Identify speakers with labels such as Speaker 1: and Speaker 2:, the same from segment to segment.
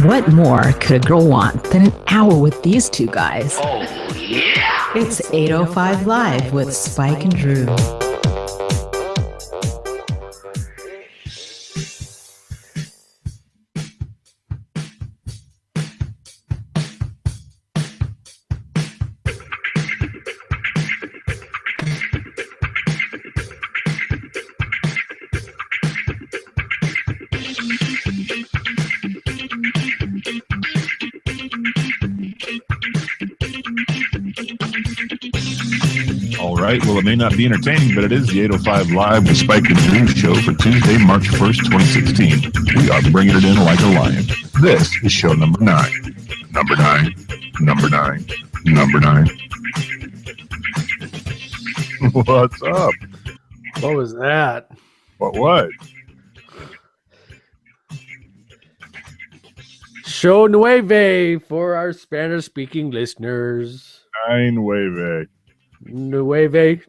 Speaker 1: What more could a girl want than an hour with these two guys?
Speaker 2: Oh, yeah!
Speaker 1: It's 8:05 Live with Spike and Drew.
Speaker 3: Well, it may not be entertaining, but it is the 8:05 Live with Spike and Drew show for Tuesday, March 1st, 2016. We are bringing it in like a lion. This is show number 9. Number 9. Number 9. Number 9. What's up?
Speaker 4: What was that?
Speaker 3: What?
Speaker 4: Show nueve for our Spanish-speaking listeners.
Speaker 3: Nine nueve.
Speaker 4: Nueve.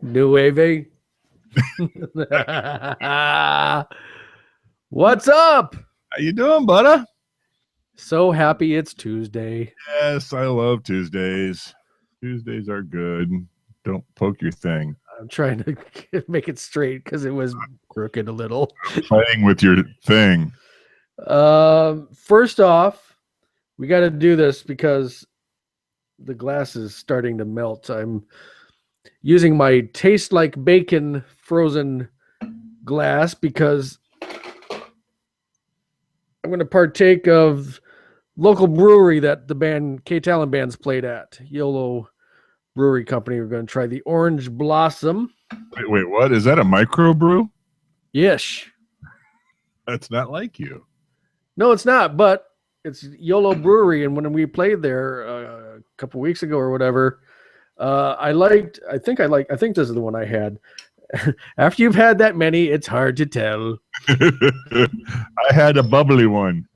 Speaker 4: What's up?
Speaker 3: How you doing, budda?
Speaker 4: So happy it's Tuesday.
Speaker 3: Yes, I love Tuesdays. Tuesdays are good. Don't poke your thing.
Speaker 4: I'm trying to make it straight because it was crooked a little.
Speaker 3: Playing with your thing.
Speaker 4: First off, we got to do this because the glass is starting to melt. I'm using my Taste Like Bacon frozen glass because I'm going to partake of local brewery that the band K-Talon Band's played at. YOLO Brewery Company. We're going to try the Orange Blossom.
Speaker 3: Wait, what? Is that a microbrew?
Speaker 4: Yes.
Speaker 3: That's not like you.
Speaker 4: No, it's not, but it's YOLO Brewery, and when we played there a couple weeks ago or whatever, I think this is the one I had. After you've had that many, it's hard to tell.
Speaker 3: I had a bubbly one.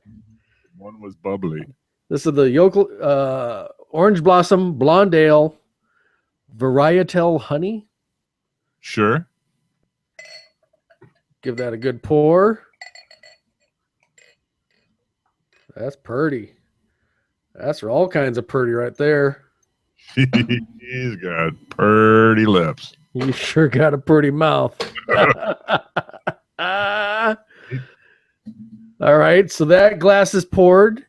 Speaker 3: One was bubbly.
Speaker 4: This is the Orange Blossom Blonde Ale Varietal Honey.
Speaker 3: Sure.
Speaker 4: Give that a good pour. That's purty. That's all kinds of purty right there.
Speaker 3: He's got purty lips.
Speaker 4: You sure got a pretty mouth. All right, so that glass is poured.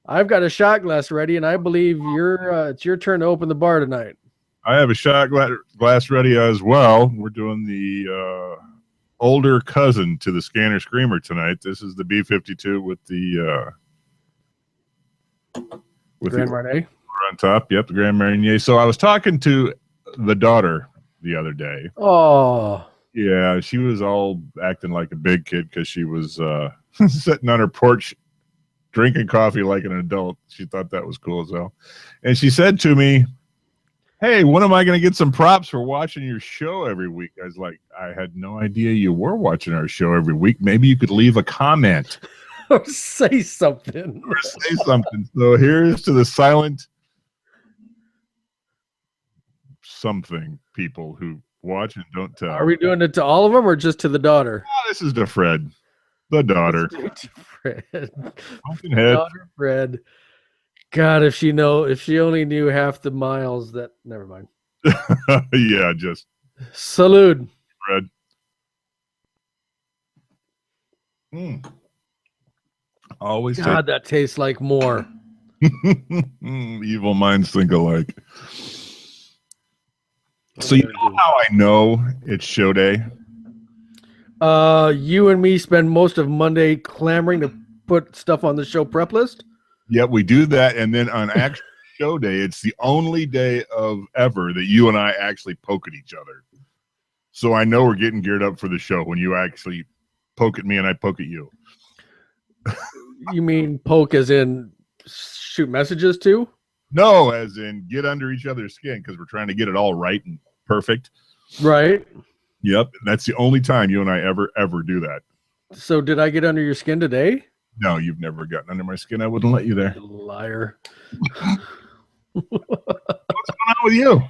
Speaker 4: I've got a shot glass ready, and I believe it's your turn to open the bar tonight.
Speaker 3: I have a shot glass ready as well. We're doing the older cousin to the Scanner Screamer tonight. This is the B-52 with the
Speaker 4: Grand Marnier
Speaker 3: on top. Yep, the Grand Marnier. So I was talking to the daughter the other day.
Speaker 4: Oh,
Speaker 3: yeah, she was all acting like a big kid because she was sitting on her porch drinking coffee like an adult. She thought that was cool as hell. And she said to me, "Hey, when am I going to get some props for watching your show every week?" I was like, I had no idea you were watching our show every week. Maybe you could leave a comment.
Speaker 4: or say something.
Speaker 3: So here's to the silent something people who watch and don't tell.
Speaker 4: Are we doing it to all of them or just to the daughter?
Speaker 3: Oh, this is to Fred, the daughter.
Speaker 4: Fred.
Speaker 3: Pumpkinhead.
Speaker 4: Daughter Fred. God, if she only knew half the miles that. Never mind.
Speaker 3: Yeah, just
Speaker 4: salute,
Speaker 3: Fred. Always.
Speaker 4: God, that tastes like more.
Speaker 3: Evil minds think alike. So you know how I know it's show day?
Speaker 4: You and me spend most of Monday clamoring to put stuff on the show prep list.
Speaker 3: Yep, we do that, and then on actual show day, it's the only day of ever that you and I actually poke at each other. So I know we're getting geared up for the show when you actually poke at me and I poke at you.
Speaker 4: You mean poke as in shoot messages too?
Speaker 3: No, as in get under each other's skin because we're trying to get it all right and perfect.
Speaker 4: Right.
Speaker 3: Yep. That's the only time you and I ever do that.
Speaker 4: So did I get under your skin today?
Speaker 3: No, you've never gotten under my skin. I wouldn't let you there.
Speaker 4: You liar.
Speaker 3: What's going on with you?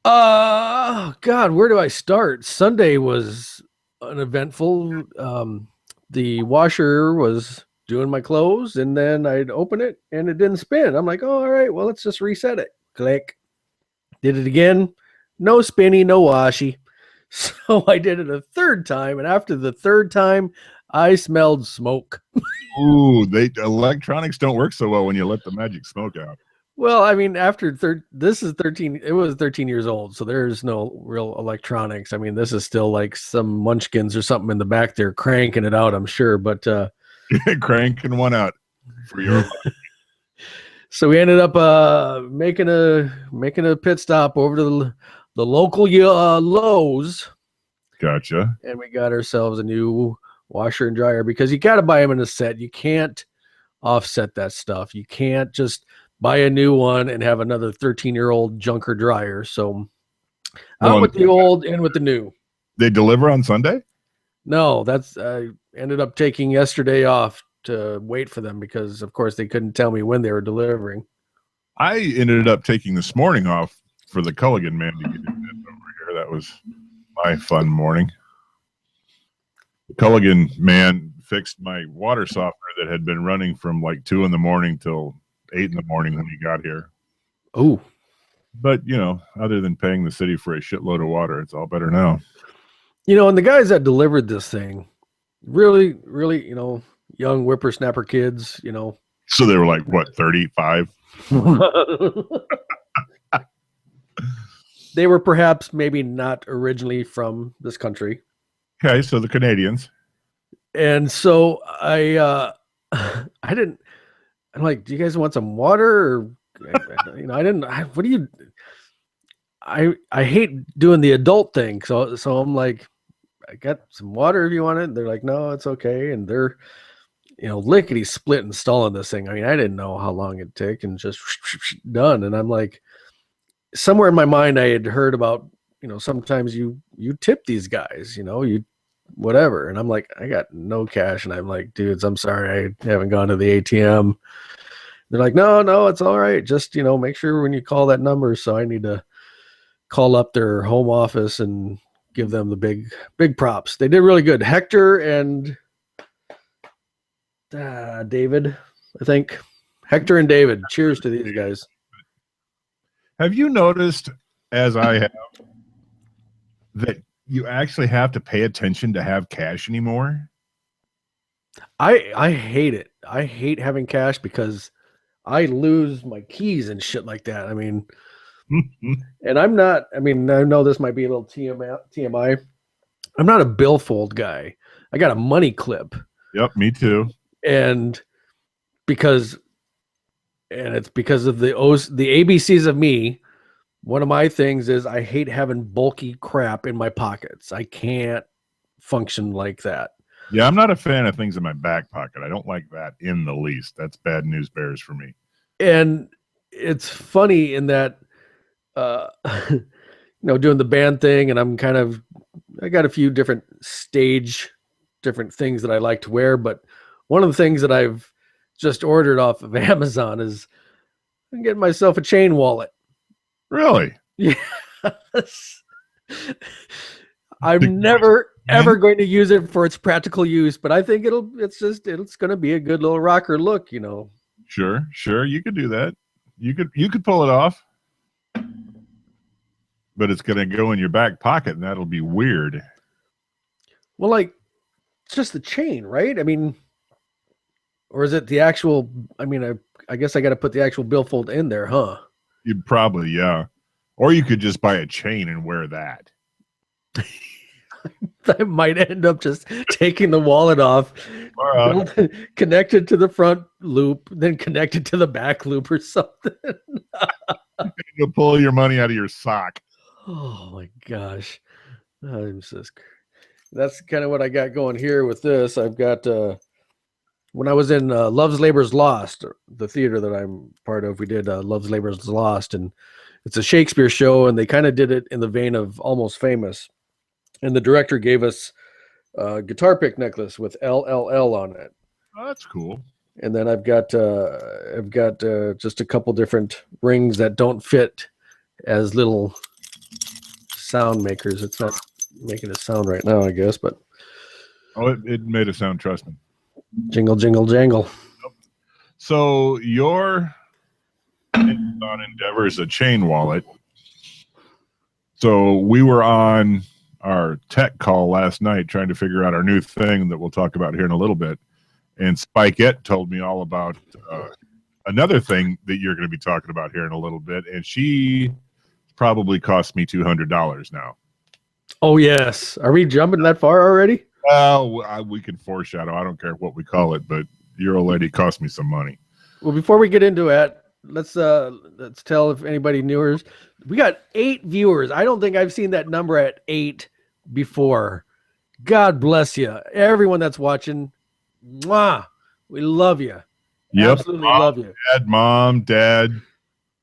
Speaker 4: God, where do I start? Sunday was uneventful. The washer was doing my clothes, and then I'd open it and it didn't spin. I'm like, oh, all right, well, let's just reset it. Click. Did it again. No spinny, no washy. So I did it a third time, and after the third time, I smelled smoke.
Speaker 3: Ooh, electronics don't work so well when you let the magic smoke out.
Speaker 4: Well, I mean, after this is 13, it was 13 years old, so there's no real electronics. I mean, this is still like some munchkins or something in the back there cranking it out, I'm sure. But
Speaker 3: cranking one out for your
Speaker 4: so we ended up making a pit stop over to the local Lowe's.
Speaker 3: Gotcha.
Speaker 4: And we got ourselves a new washer and dryer, because you got to buy them in a set. You can't offset that stuff. You can't just buy a new one and have another 13-year-old junker dryer. So out with the old, in with the new.
Speaker 3: They deliver on Sunday?
Speaker 4: No, I ended up taking yesterday off to wait for them, because of course they couldn't tell me when they were delivering.
Speaker 3: I ended up taking this morning off for the Culligan man to get it over here. That was my fun morning. The Culligan man fixed my water softener that had been running from like 2 a.m. till 8 a.m. when he got here.
Speaker 4: Oh,
Speaker 3: but other than paying the city for a shitload of water, it's all better now.
Speaker 4: And the guys that delivered this thing, really, really, young whippersnapper kids,
Speaker 3: So they were like, what, 35?
Speaker 4: They were perhaps maybe not originally from this country.
Speaker 3: Okay, so the Canadians.
Speaker 4: And so I'm like, do you guys want some water? Or, I hate doing the adult thing. So I'm like, I got some water if you want it. They're like, no, it's okay. And they're, lickety split installing this thing. I mean, I didn't know how long it'd take, and just done. And I'm like, somewhere in my mind, I had heard about, sometimes you tip these guys, you whatever. And I'm like, I got no cash. And I'm like, dudes, I'm sorry, I haven't gone to the ATM. They're like, no, it's all right. Just, make sure when you call that number. So I need to call up their home office and give them the big props. They did really good. Hector and David, I think. Hector and David. Cheers to these guys.
Speaker 3: Have you noticed, as I have, that you actually have to pay attention to have cash anymore?
Speaker 4: I hate it. I hate having cash because I lose my keys and shit like that. I mean, and I know this might be a little TMI. I'm not a billfold guy. I got a money clip.
Speaker 3: Yep, me too.
Speaker 4: And it's because of the ABCs of me. One of my things is I hate having bulky crap in my pockets. I can't function like that.
Speaker 3: Yeah, I'm not a fan of things in my back pocket. I don't like that in the least. That's bad news bears for me.
Speaker 4: And it's funny in that, doing the band thing, and I got a few different things that I like to wear. But one of the things that I've just ordered off of Amazon is I'm getting myself a chain wallet.
Speaker 3: Really?
Speaker 4: Yes. I'm never ever going to use it for its practical use, but I think it's going to be a good little rocker look,
Speaker 3: Sure, you could do that. You could pull it off, but it's going to go in your back pocket, and that'll be weird.
Speaker 4: Well, like, it's just the chain, right? I mean, or is it the actual? I mean, I guess I got to put the actual billfold in there, huh?
Speaker 3: You'd probably, yeah. Or you could just buy a chain and wear that.
Speaker 4: I might end up just taking the wallet off, connected to the front loop, then connected to the back loop or something.
Speaker 3: You'll pull your money out of your sock.
Speaker 4: Oh my gosh. That's kind of what I got going here with this. I've got, when I was in Love's Labor's Lost, the theater that I'm part of, we did Love's Labor's Lost, and it's a Shakespeare show, and they kind of did it in the vein of Almost Famous. And the director gave us a guitar pick necklace with LLL on it.
Speaker 3: Oh, that's cool.
Speaker 4: And then I've got just a couple different rings that don't fit as little sound makers. It's not making a sound right now, I guess, but
Speaker 3: it made a sound. Trust me.
Speaker 4: Jingle, jingle, jangle.
Speaker 3: So your Amazon Endeavor is a chain wallet. So we were on our tech call last night trying to figure out our new thing that we'll talk about here in a little bit. And Spikette told me all about another thing that you're going to be talking about here in a little bit. And she probably cost me $200 now.
Speaker 4: Oh, yes. Are we jumping that far already?
Speaker 3: Well, we can foreshadow. I don't care what we call it, but your old lady cost me some money.
Speaker 4: Well, before we get into it, let's tell if anybody newer. We got 8 viewers. I don't think I've seen that number at 8 before. God bless you, everyone that's watching. Mwah! We love you.
Speaker 3: Yep.
Speaker 4: Absolutely love you.
Speaker 3: Mom, Dad,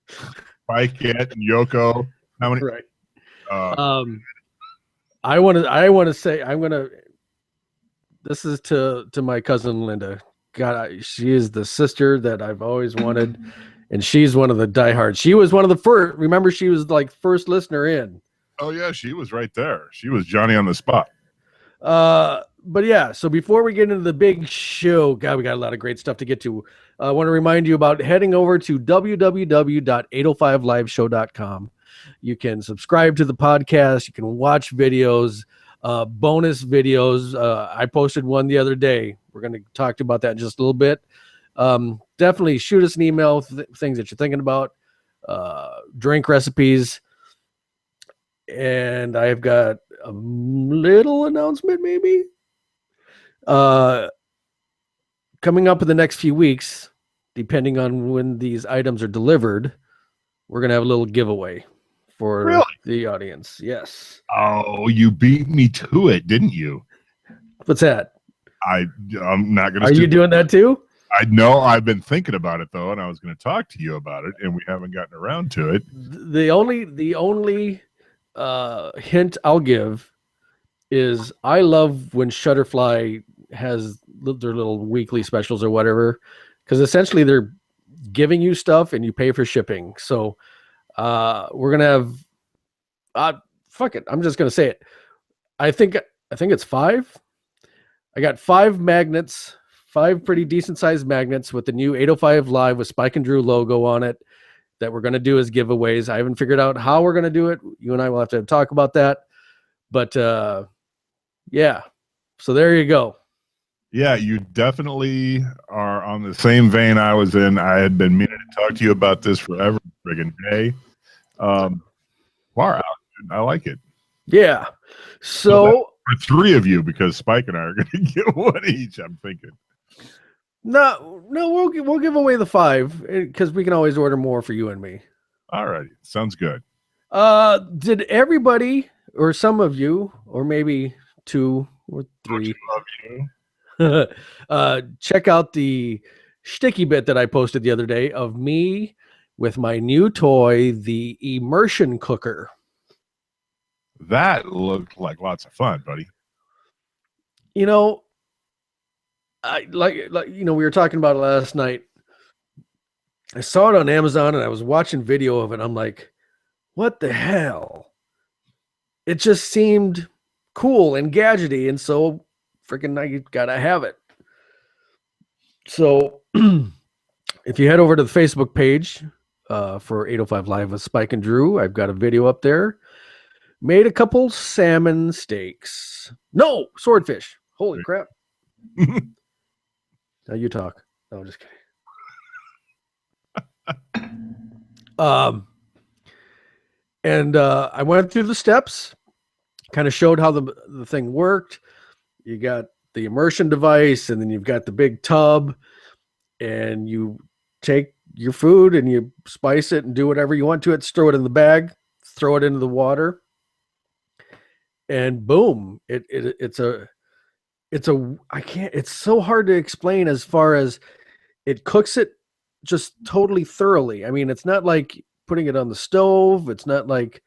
Speaker 3: Spikette, and Yoko. How many?
Speaker 4: Right. I want to say this is to my cousin Linda. God, she is the sister that I've always wanted, and she's one of the diehards. She was one of the first. Remember, she was like first listener in.
Speaker 3: Oh yeah, she was right there. She was Johnny on the spot.
Speaker 4: But yeah, so before we get into the big show, God, we got a lot of great stuff to get to. I want to remind you about heading over to www.805liveshow.com. You can subscribe to the podcast. You can watch videos, bonus videos. I posted one the other day. We're going to talk about that in just a little bit. Definitely shoot us an email, things that you're thinking about, drink recipes. And I've got a little announcement maybe. Coming up in the next few weeks, depending on when these items are delivered, we're going to have a little giveaway for the audience. Yes.
Speaker 3: Oh, you beat me to it, didn't you?
Speaker 4: What's that?
Speaker 3: I'm not going to.
Speaker 4: Are you doing that too?
Speaker 3: I know. I've been thinking about it though, and I was going to talk to you about it, and we haven't gotten around to it.
Speaker 4: The only hint I'll give is I love when Shutterfly has their little weekly specials or whatever, because essentially they're giving you stuff and you pay for shipping. So we're gonna have fuck it, I'm just gonna say it. I think it's 5. I got 5 magnets, 5 pretty decent sized magnets with the new 805 Live with Spike and Drew logo on it that we're gonna do as giveaways. I haven't figured out how we're gonna do it. You and I will have to talk about that. But yeah. So there you go.
Speaker 3: Yeah, you definitely are on the same vein I was in. I had been meaning to talk to you about this forever, friggin' day. Far out. I like it.
Speaker 4: Yeah. So
Speaker 3: for 3 of you, because Spike and I are going to get one each, I'm thinking.
Speaker 4: No, we'll give away the 5 because we can always order more for you and me.
Speaker 3: All right. Sounds good.
Speaker 4: Did everybody, or some of you, or maybe 2 or 3, check out the sticky bit that I posted the other day of me with my new toy, the immersion cooker?
Speaker 3: That looked like lots of fun, buddy.
Speaker 4: You know, I like you know, we were talking about it last night. I saw it on Amazon and I was watching video of it. I'm like, what the hell? It just seemed cool and gadgety, and so freaking I gotta have it. So if you head over to the Facebook page for 805 Live with Spike and Drew, I've got a video up there. Made a couple salmon steaks. No, swordfish. Holy crap. Now you talk. No, I'm just kidding. And I went through the steps, kind of showed how the thing worked. You got the immersion device, and then you've got the big tub, and you take your food and you spice it and do whatever you want to it. Throw it in the bag, throw it into the water, and boom, it's so hard to explain as far as it cooks it just totally thoroughly. I mean, it's not like putting it on the stove. It's not like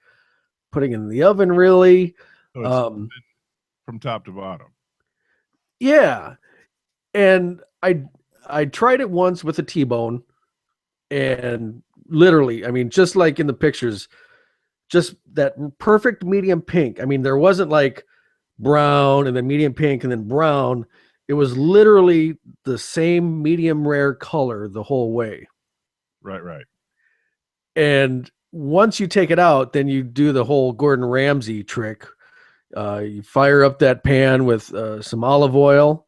Speaker 4: putting it in the oven, really.
Speaker 3: So from top to bottom.
Speaker 4: Yeah. And I tried it once with a T-bone, and literally, I mean, just like in the pictures, just that perfect medium pink. I mean, there wasn't like brown and then medium pink and then brown. it was literally the same medium rare color the whole way.
Speaker 3: Right.
Speaker 4: And once you take it out, then you do the whole Gordon Ramsay trick. You fire up that pan with some olive oil,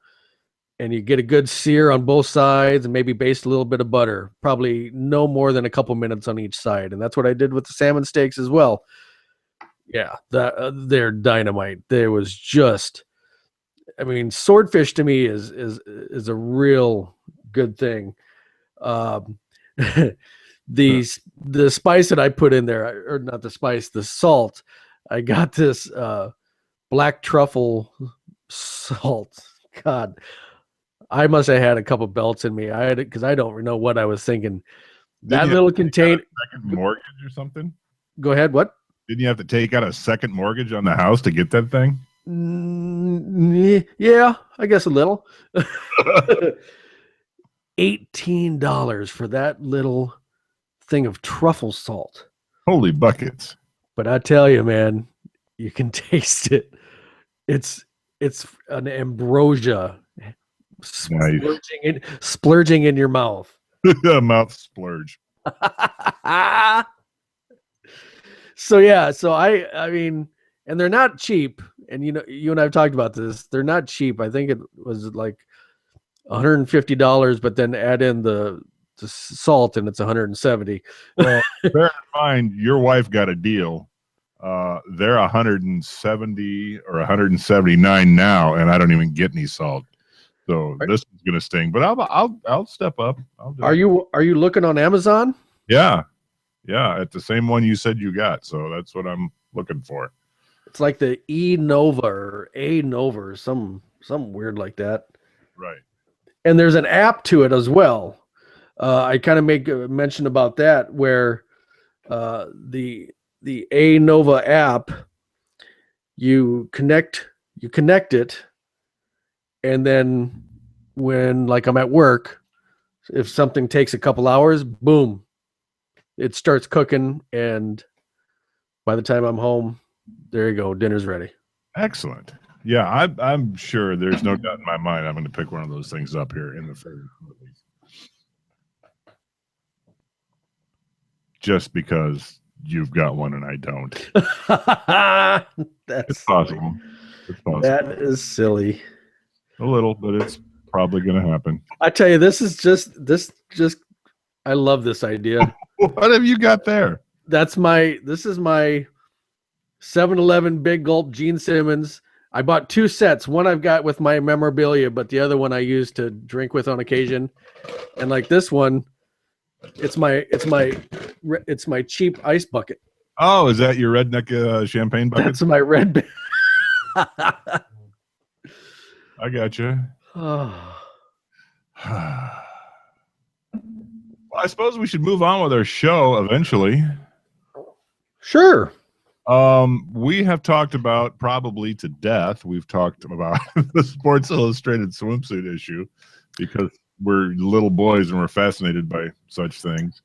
Speaker 4: and you get a good sear on both sides, and maybe baste a little bit of butter, probably no more than a couple minutes on each side. And that's what I did with the salmon steaks as well. Yeah, they're dynamite. There was just, I mean, swordfish to me is a real good thing. The spice that I put in there, or not the spice, the salt. I got this black truffle salt. God, I must have had a couple belts in me. I had it because I don't know what I was thinking. That little container.
Speaker 3: Second mortgage or something?
Speaker 4: Go ahead. What?
Speaker 3: Didn't you have to take out a second mortgage on the house to get that thing?
Speaker 4: Yeah, I guess a little. $18 for that little thing of truffle salt.
Speaker 3: Holy buckets.
Speaker 4: But I tell you, man, you can taste it. It's an ambrosia splurging in your mouth.
Speaker 3: Mouth splurge.
Speaker 4: So I mean, and they're not cheap. And you and I've talked about this. They're not cheap. I think it was like $150, but then add in the salt and it's $170.
Speaker 3: Well, bear in mind, your wife got a deal. They're $170 or $179 now, and I don't even get any salt. So this is gonna sting. But I'll step up. Are
Speaker 4: you looking on Amazon?
Speaker 3: Yeah, at the same one you said you got. So that's what I'm looking for.
Speaker 4: It's like the E Nova or A Nova or something weird like that.
Speaker 3: Right.
Speaker 4: And there's an app to it as well. I kind of make a mention about that where the A Nova app, you connect it, and then when, like, I'm at work, if something takes a couple hours, boom, it starts cooking, and by the time I'm home, there you go, dinner's ready.
Speaker 3: Excellent. Yeah, I'm sure there's no doubt in my mind I'm going to pick one of those things up here in the favorite movies. Just because you've got one and I don't. It's possible. It's possible.
Speaker 4: That is silly.
Speaker 3: A little, but it's probably going to happen.
Speaker 4: I tell you, this is just I love this idea.
Speaker 3: What have you got there?
Speaker 4: This is my 7-Eleven Big Gulp Gene Simmons. I bought 2 sets. One I've got with my memorabilia, but the other one I use to drink with on occasion. And like this one, it's my cheap ice bucket.
Speaker 3: Oh, is that your redneck champagne bucket?
Speaker 4: That's my red.
Speaker 3: I got you.
Speaker 4: Oh.
Speaker 3: Well, I suppose we should move on with our show eventually.
Speaker 4: Sure.
Speaker 3: We have talked about, probably to death, we've talked about the Sports Illustrated swimsuit issue because we're little boys and we're fascinated by such things.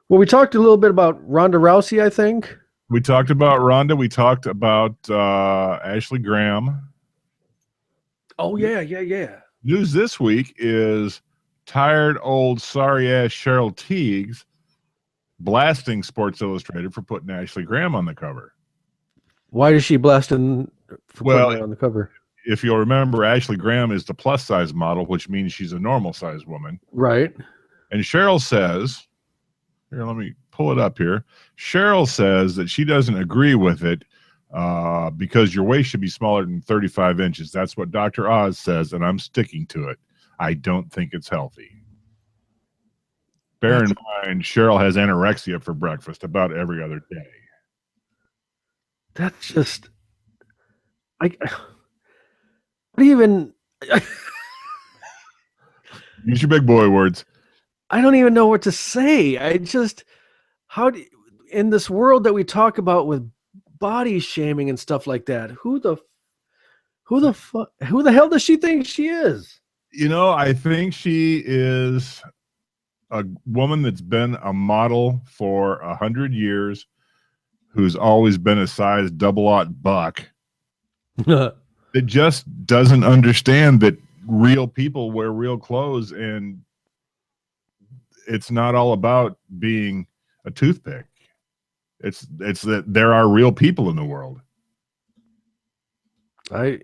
Speaker 4: Well, we talked a little bit about Ronda Rousey, I think.
Speaker 3: We talked about Ronda. We talked about Ashley Graham.
Speaker 4: Oh, yeah.
Speaker 3: News this week is tired old sorry-ass Cheryl Tiegs blasting Sports Illustrated for putting Ashley Graham on the cover.
Speaker 4: Why is she blasting for putting her on the cover?
Speaker 3: If you'll remember, Ashley Graham is the plus-size model, which means she's a normal-sized woman.
Speaker 4: Right.
Speaker 3: And Cheryl says, here, let me pull it up here. Cheryl says that she doesn't agree with it because your waist should be smaller than 35 inches. That's what Dr. Oz says, and I'm sticking to it. I don't think it's healthy. Bear in mind, Cheryl has anorexia for breakfast about every other day.
Speaker 4: That's just, what do you even?
Speaker 3: Use your big boy words.
Speaker 4: I don't even know what to say. In this world that we talk about with body shaming and stuff like that, who the hell does she think she is?
Speaker 3: I think she is a woman that's been a model for 100 years, who's always been a size double-aught buck, that just doesn't understand that real people wear real clothes, and it's not all about being a toothpick. It's that there are real people in the world. I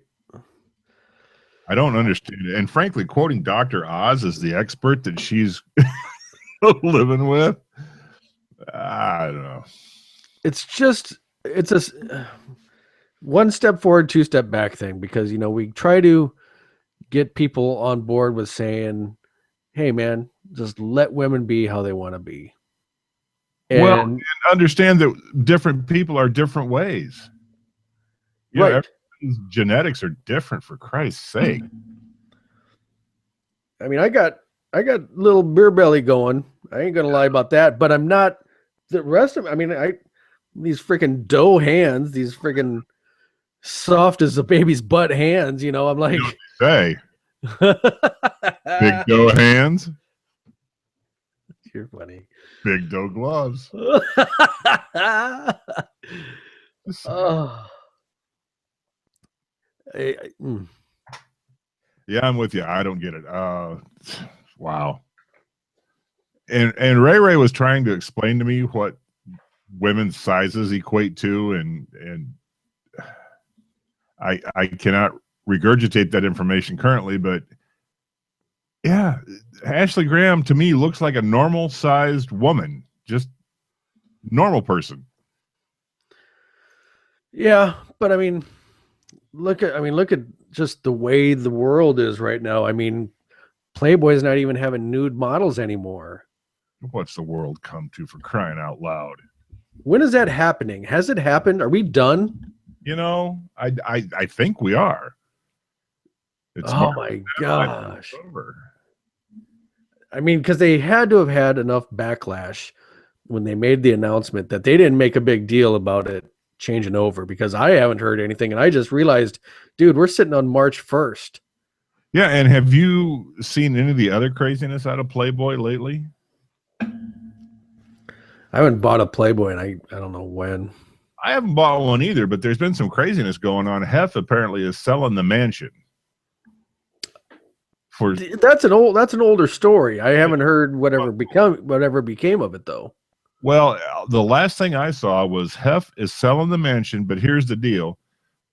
Speaker 3: don't understand it. And frankly, quoting Dr. Oz as the expert that she's living with, I don't know. It's
Speaker 4: a one step forward, two step back thing, because, you know, we try to get people on board with saying, hey man, just let women be how they want to be.
Speaker 3: And understand that different people are different ways. You know, everybody's genetics are different, for Christ's sake.
Speaker 4: I mean, I got little beer belly going. I ain't gonna lie about that, but I'm not the rest of. I mean, these freaking dough hands, these freaking soft as a baby's butt hands. You know, I'm like,
Speaker 3: say, big dough hands.
Speaker 4: You're funny.
Speaker 3: Big dough gloves.
Speaker 4: Oh.
Speaker 3: Yeah, I'm with you. I don't get it. Wow. And Ray was trying to explain to me what women's sizes equate to, and I cannot regurgitate that information currently, but yeah, Ashley Graham to me looks like a normal sized woman, just normal person.
Speaker 4: Yeah, but I mean, look at just the way the world is right now. I mean, Playboy's not even having nude models anymore.
Speaker 3: What's the world come to, for crying out loud?
Speaker 4: When is that happening? Has it happened? Are we done?
Speaker 3: You know, I think we are.
Speaker 4: Oh my gosh. I mean, because they had to have had enough backlash when they made the announcement that they didn't make a big deal about it changing over, because I haven't heard anything, and I just realized, dude, we're sitting on March 1st.
Speaker 3: Yeah, and have you seen any of the other craziness out of Playboy lately?
Speaker 4: I haven't bought a Playboy, and I don't know when.
Speaker 3: I haven't bought one either, but there's been some craziness going on. Hef apparently is selling the mansion.
Speaker 4: That's an older story. I haven't heard whatever became of it, though.
Speaker 3: Well, the last thing I saw was Hef is selling the mansion, but here's the deal.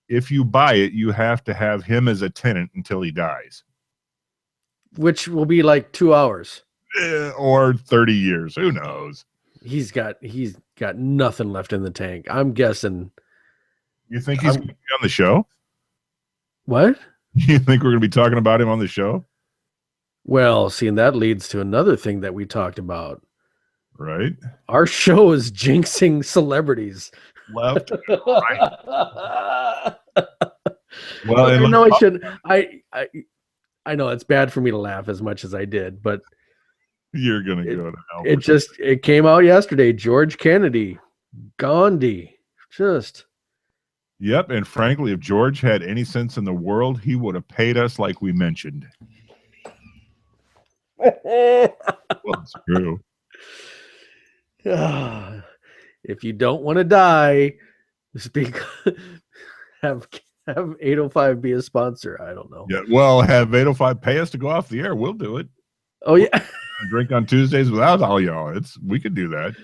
Speaker 3: If you buy it, you have to have him as a tenant until he dies.
Speaker 4: Which will be like 2 hours.
Speaker 3: Or 30 years. Who knows?
Speaker 4: He's got nothing left in the tank. I'm guessing.
Speaker 3: You think he's going to be on the show?
Speaker 4: What?
Speaker 3: You think we're going to be talking about him on the show?
Speaker 4: Well, see, and that leads to another thing that we talked about.
Speaker 3: Right.
Speaker 4: Our show is jinxing celebrities.
Speaker 3: Left and right. Well,
Speaker 4: I know I shouldn't. I know it's bad for me to laugh as much as I did, but
Speaker 3: you're gonna go to hell.
Speaker 4: It came out yesterday. George Kennedy, Gandhi, just.
Speaker 3: Yep, and frankly, if George had any sense in the world, he would have paid us like we mentioned. Well, it's true.
Speaker 4: If you don't want to die, speak. Have 805 be a sponsor. I don't know.
Speaker 3: Yeah, well, have 805 pay us to go off the air. We'll do it.
Speaker 4: Oh yeah.
Speaker 3: Drink on Tuesdays without all y'all. We could do that.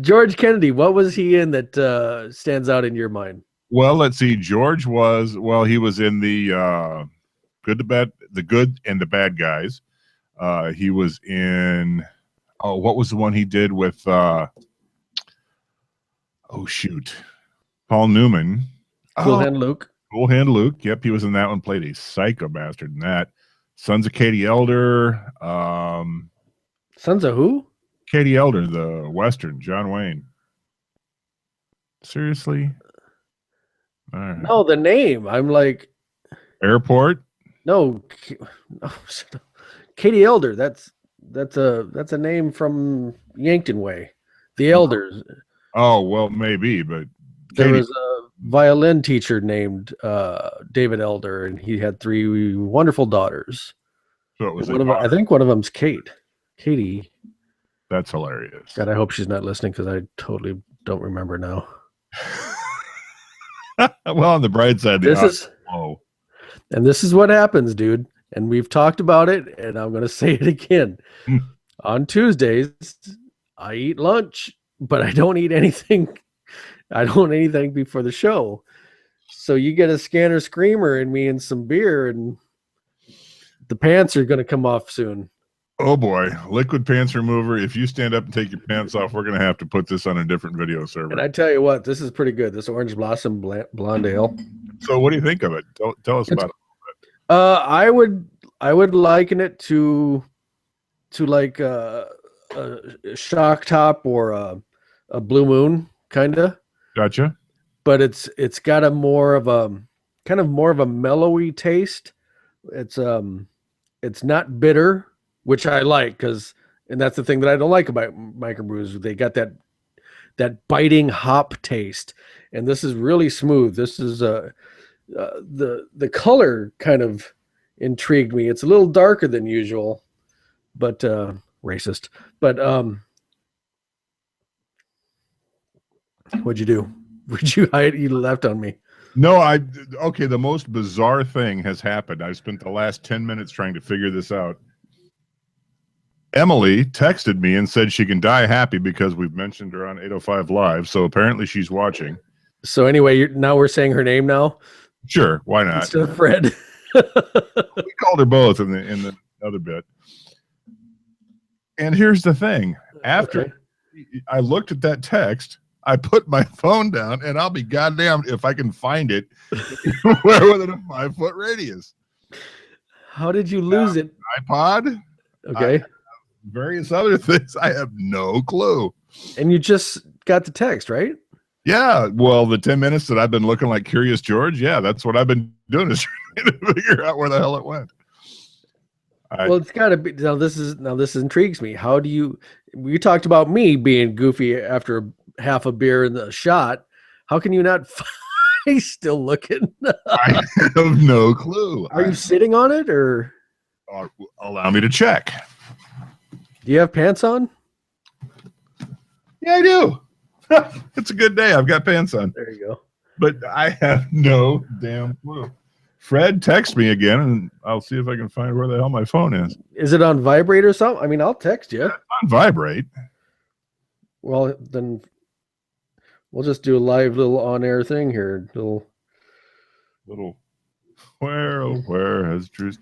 Speaker 4: George Kennedy, what was he in that stands out in your mind?
Speaker 3: Well, let's see. George he was in the the good and the bad guys. He was in, what was the one he did with, Paul Newman.
Speaker 4: Cool Hand Luke.
Speaker 3: Cool Hand Luke. Yep, he was in that one, played a psycho bastard in that. Sons of Katie Elder.
Speaker 4: Sons of who?
Speaker 3: Katie Elder, the Western, John Wayne. Seriously? All right.
Speaker 4: No, the name. I'm like.
Speaker 3: Airport?
Speaker 4: No. Katie Elder. That's a name from Yankton Way. The Elders.
Speaker 3: Oh, well, maybe, but
Speaker 4: there was a violin teacher named David Elder, and he had 3 wonderful daughters.
Speaker 3: So it was
Speaker 4: I think one of them's Kate. Katie.
Speaker 3: That's hilarious.
Speaker 4: God, I hope she's not listening, because I totally don't remember now.
Speaker 3: Well, on the bright side,
Speaker 4: And this is what happens, dude. And we've talked about it, and I'm going to say it again.
Speaker 3: Hmm.
Speaker 4: On Tuesdays, I eat lunch, but I don't eat anything. I don't eat anything before the show. So you get a Scanner Screamer in me and some beer, and the pants are going to come off soon.
Speaker 3: Oh boy, liquid pants remover. If you stand up and take your pants off, we're going to have to put this on a different video server.
Speaker 4: And I tell you what, this is pretty good. This Orange Blossom Blonde Ale.
Speaker 3: So what do you think of it? Tell us about it.
Speaker 4: I would liken it to like a Shock Top or a Blue Moon kind of.
Speaker 3: Gotcha.
Speaker 4: But it's got a more of a mellowy taste. It's not bitter, which I like and that's the thing that I don't like about microbrews. They got that biting hop taste, and this is really smooth. This is the color kind of intrigued me. It's a little darker than usual, but racist. But what'd you do? Would you hide? You left on me.
Speaker 3: No, okay. The most bizarre thing has happened. I've spent the last 10 minutes trying to figure this out. Emily texted me and said she can die happy because we've mentioned her on 805 Live. So apparently she's watching.
Speaker 4: So anyway, now we're saying her name now.
Speaker 3: Sure, why not?
Speaker 4: Instead of Fred.
Speaker 3: We called her both in the other bit. And here's the thing. After I looked at that text, I put my phone down, and I'll be goddamned if I can find it within a 5-foot radius.
Speaker 4: How did you lose it?
Speaker 3: iPod.
Speaker 4: Okay.
Speaker 3: Various other things. I have no clue.
Speaker 4: And you just got the text, right?
Speaker 3: Yeah. Well, the 10 minutes that I've been looking like Curious George, yeah, that's what I've been doing is trying to figure out where the hell it went.
Speaker 4: Well, it's got to be now. This intrigues me. How do you? We talked about me being goofy after half a beer in the shot. How can you not? He's still looking.
Speaker 3: I have no clue.
Speaker 4: Are you sitting on it or?
Speaker 3: Allow me to check.
Speaker 4: Do you have pants on?
Speaker 3: Yeah, I do. It's a good day. I've got pants on.
Speaker 4: There you go.
Speaker 3: But I have no damn clue. Fred, text me again, and I'll see if I can find where the hell my phone is.
Speaker 4: Is it on vibrate or something? I mean, I'll text you.
Speaker 3: On vibrate.
Speaker 4: Well, then we'll just do a live little on-air thing here.
Speaker 3: Little. Where has Drew's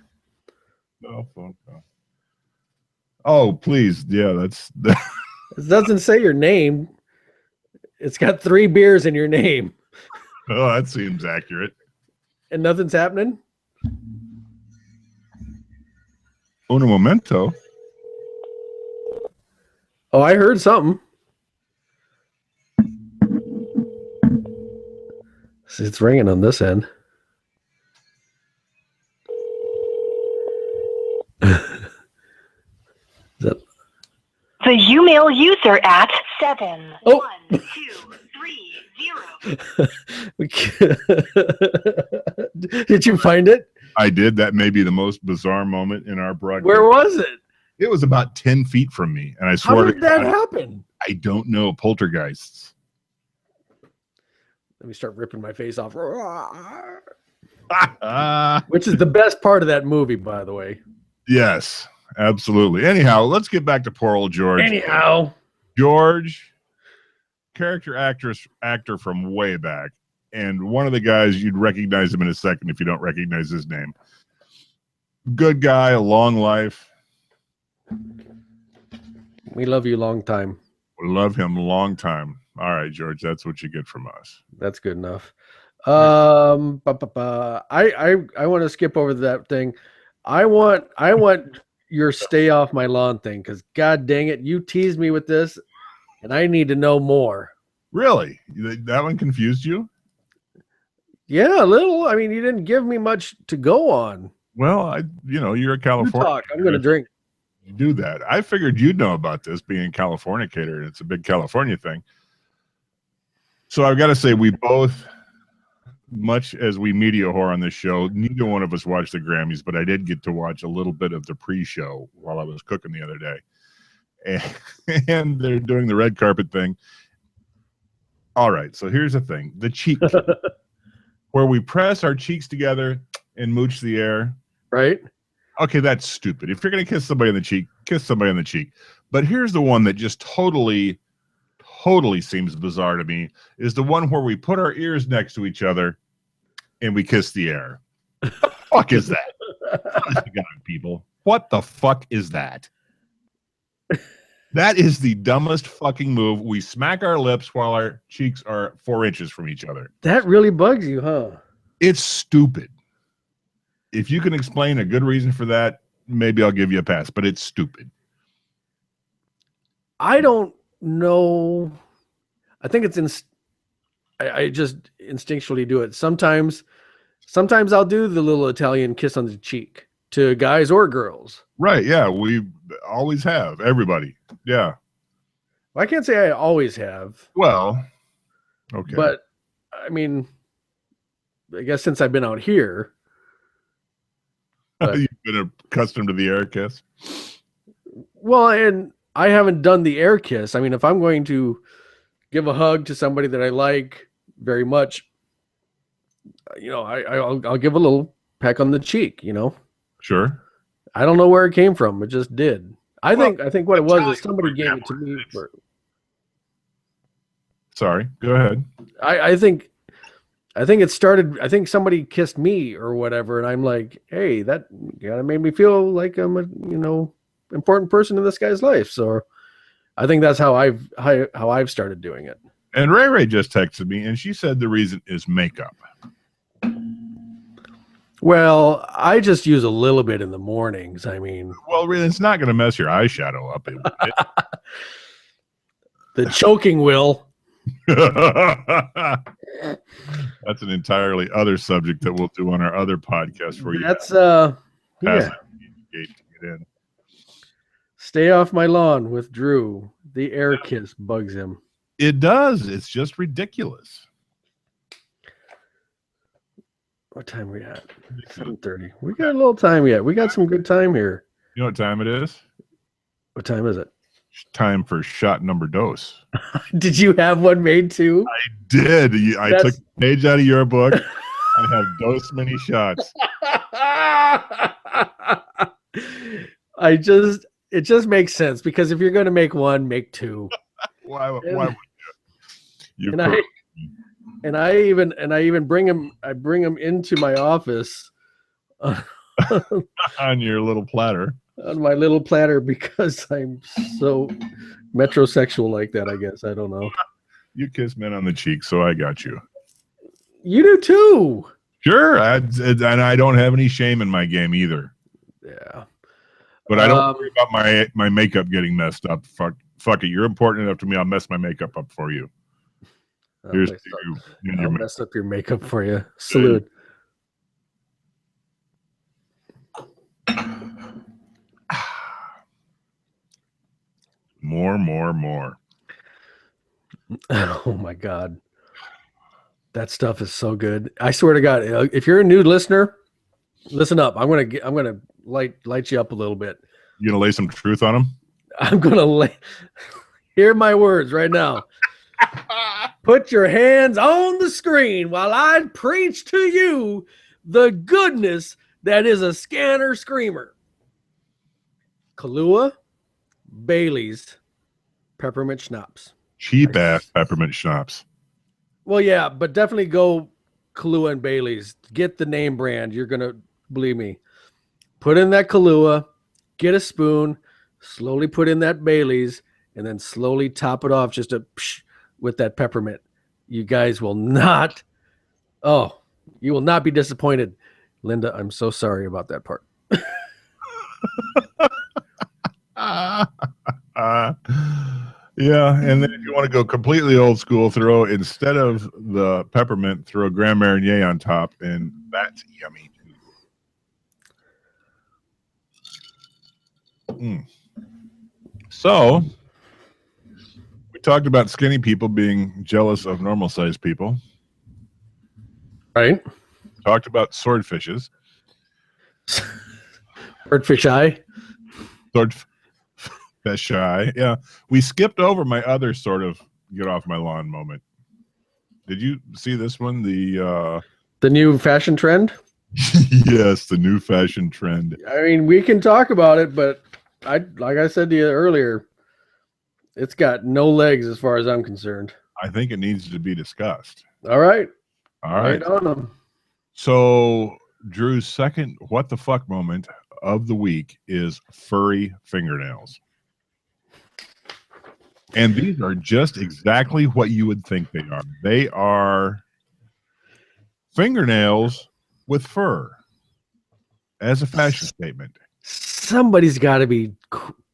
Speaker 3: phone gone? Oh, please. Yeah, that's.
Speaker 4: It doesn't say your name. It's got 3 beers in your name.
Speaker 3: Oh, that seems accurate.
Speaker 4: And nothing's happening?
Speaker 3: Uno momento.
Speaker 4: Oh, I heard something. See, it's ringing on this end.
Speaker 2: The Umail user at 71230.
Speaker 4: Did you find it?
Speaker 3: I did. That may be the most bizarre moment in our broadcast.
Speaker 4: Where was it?
Speaker 3: It was about 10 feet from me, and I swear.
Speaker 4: How did that happen?
Speaker 3: I don't know. Poltergeists.
Speaker 4: Let me start ripping my face off. Which is the best part of that movie, by the way.
Speaker 3: Yes, absolutely. Anyhow, let's get back to poor old George. George, actor from way back, and one of the guys, you'd recognize him in a second if you don't recognize his name. Good guy, a long life.
Speaker 4: We love you long time.
Speaker 3: We love him long time. All right, George, that's what you get from us.
Speaker 4: That's good enough. I want to skip over that thing. I want your stay off my lawn thing, because god dang it, you teased me with this and I need to know more.
Speaker 3: Really? That one confused you?
Speaker 4: Yeah, a little. I mean, you didn't give me much to go on.
Speaker 3: Well, you're a California.
Speaker 4: You talk. I'm going to drink.
Speaker 3: You do that. I figured you'd know about this being Californicator, and it's a big California thing. So I've got to say, we both, much as we media whore on this show, neither one of us watched the Grammys, but I did get to watch a little bit of the pre-show while I was cooking the other day. And they're doing the red carpet thing. All right, so here's the thing. The cheek, where we press our cheeks together, and mooch the air.
Speaker 4: Right.
Speaker 3: Okay, that's stupid. If you're going to kiss somebody on the cheek, kiss somebody on the cheek. But here's the one that just totally seems bizarre to me, is the one where we put our ears next to each other and we kiss the air. What the fuck is that? Honest to God, people. What the fuck is that? That is the dumbest fucking move. We smack our lips while our cheeks are 4 inches from each other.
Speaker 4: That really bugs you, huh?
Speaker 3: It's stupid. If you can explain a good reason for that, maybe I'll give you a pass, but it's stupid.
Speaker 4: I don't know. I think it's I just instinctually do it. Sometimes I'll do the little Italian kiss on the cheek to guys or girls.
Speaker 3: Right, yeah, we always have. Everybody. Yeah.
Speaker 4: Well, I can't say I always have.
Speaker 3: Well, okay.
Speaker 4: But I mean, I guess since I've been out here,
Speaker 3: you've been accustomed to the air kiss.
Speaker 4: Well, and I haven't done the air kiss. I mean, if I'm going to give a hug to somebody that I like very much, you know, I'll give a little peck on the cheek, you know.
Speaker 3: Sure.
Speaker 4: I don't know where it came from. It just did. I think what it was is somebody gave it to me.
Speaker 3: Sorry, go ahead.
Speaker 4: I think it started. I think somebody kissed me or whatever, and I'm like, hey, that kind of made me feel like I'm a important person in this guy's life. So I think that's how I've started doing it.
Speaker 3: And Ray just texted me, and she said the reason is makeup.
Speaker 4: Well, I just use a little bit in the mornings. I mean,
Speaker 3: well, really, it's not going to mess your eyeshadow up.
Speaker 4: The choking will.
Speaker 3: That's an entirely other subject that we'll do on our other podcast for you.
Speaker 4: That's
Speaker 3: yeah. Get in.
Speaker 4: Stay off my lawn with Drew. The air kiss bugs him.
Speaker 3: It does. It's just ridiculous.
Speaker 4: What time are we at? 7:30. We got a little time yet. We got some good time here.
Speaker 3: You know what time it is?
Speaker 4: What time is it?
Speaker 3: Time for shot number dose.
Speaker 4: Did you have one made too?
Speaker 3: I did. I took a page out of your book. I have dose many shots.
Speaker 4: It just makes sense, because if you're going to make one, make two.
Speaker 3: Why would you?
Speaker 4: I even bring him into my office
Speaker 3: on your little platter.
Speaker 4: On my little platter, because I'm so metrosexual like that, I guess. I don't know.
Speaker 3: You kiss men on the cheek, so I got you.
Speaker 4: You do too.
Speaker 3: Sure, and I don't have any shame in my game either.
Speaker 4: Yeah.
Speaker 3: But I don't worry about my makeup getting messed up. Fuck it. You're important enough to me. I'll mess my makeup up for you. Here's to you.
Speaker 4: I'll mess up your makeup for you. Salute.
Speaker 3: More.
Speaker 4: Oh my God. That stuff is so good. I swear to God, if you're a new listener, listen up. I'm gonna light you up a little bit.
Speaker 3: You gonna lay some truth on them?
Speaker 4: I'm gonna hear my words right now. Put your hands on the screen while I preach to you the goodness that is a Scanner Screamer. Kahlua, Bailey's, peppermint schnapps.
Speaker 3: Cheap ass peppermint schnapps.
Speaker 4: Well, yeah, but definitely go Kahlua and Bailey's. Get the name brand. You're gonna believe me. Put in that Kahlua, get a spoon, slowly put in that Bailey's, and then slowly top it off with that peppermint. You guys will not. Oh, you will not be disappointed. Linda, I'm so sorry about that part.
Speaker 3: Yeah, and then if you want to go completely old school, instead of the peppermint, throw Grand Marnier on top, and that's yummy too. So we talked about skinny people being jealous of normal sized people.
Speaker 4: Right.
Speaker 3: Talked about swordfishes.
Speaker 4: Birdfish eye.
Speaker 3: Swordfish eye. Yeah. We skipped over my other sort of get off my lawn moment. Did you see this one? The
Speaker 4: new fashion trend?
Speaker 3: Yes, the new fashion trend.
Speaker 4: I mean, we can talk about it, but like I said to you earlier, it's got no legs as far as I'm concerned.
Speaker 3: I think it needs to be discussed.
Speaker 4: All right.
Speaker 3: All right.
Speaker 4: On them.
Speaker 3: So Drew's second what the fuck moment of the week is furry fingernails. And these are just exactly what you would think they are. They are fingernails with fur as a fashion statement.
Speaker 4: Somebody's got to be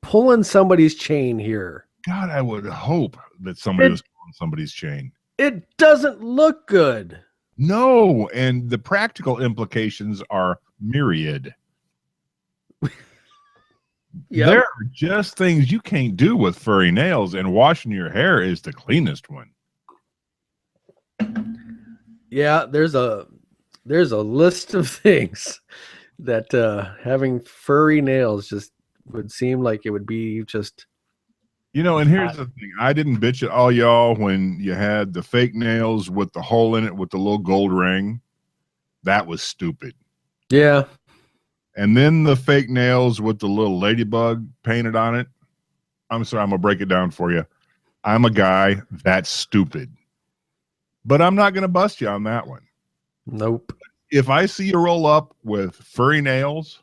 Speaker 4: pulling somebody's chain here.
Speaker 3: God, I would hope that somebody was pulling somebody's chain.
Speaker 4: It doesn't look good.
Speaker 3: No, and the practical implications are myriad. Yep. There are just things you can't do with furry nails, and washing your hair is the cleanest one.
Speaker 4: Yeah, there's a list of things that having furry nails just would seem like it would be just.
Speaker 3: You know, and here's the thing. I didn't bitch at all y'all when you had the fake nails with the hole in it with the little gold ring. That was stupid.
Speaker 4: Yeah.
Speaker 3: And then the fake nails with the little ladybug painted on it. I'm sorry, I'm going to break it down for you. I'm a guy. That's stupid. But I'm not going to bust you on that one.
Speaker 4: Nope.
Speaker 3: If I see you roll up with furry nails,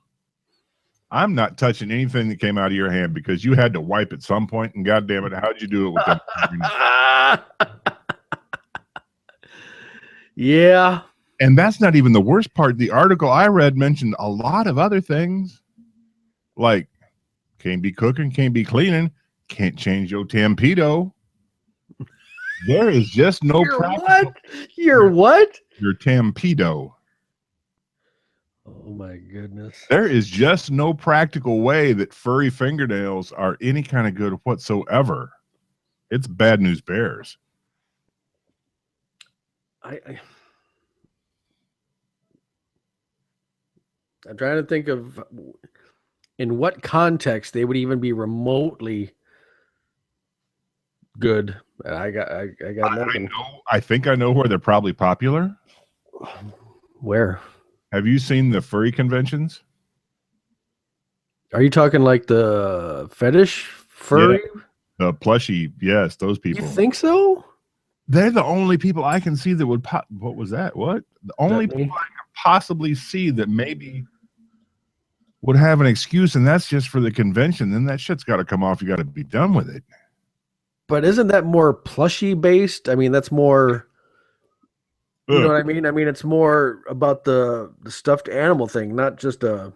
Speaker 3: I'm not touching anything that came out of your hand because you had to wipe at some point, and goddamn it, how'd you do it with them?
Speaker 4: Yeah.
Speaker 3: And that's not even the worst part. The article I read mentioned a lot of other things, like can't be cooking, can't be cleaning, can't change your Tampedo. There is just no
Speaker 4: what? Your what?
Speaker 3: Your Tampedo.
Speaker 4: Oh my goodness.
Speaker 3: There is just no practical way that furry fingernails are any kind of good whatsoever. It's bad news bears.
Speaker 4: I'm trying to think of in what context they would even be remotely good. I got nothing.
Speaker 3: I think I know where they're probably popular.
Speaker 4: Where?
Speaker 3: Have you seen the furry conventions?
Speaker 4: Are you talking like the fetish furry?
Speaker 3: Yeah, the plushie, yes, those people.
Speaker 4: You think so?
Speaker 3: They're the only people I can see that would pop. What was that? What? The only people I can possibly see that maybe would have an excuse, and that's just for the convention. Then that shit's got to come off. You got to be done with it.
Speaker 4: But isn't that more plushy based? I mean, that's more. You know what I mean? I mean, it's more about the stuffed animal thing, not just a.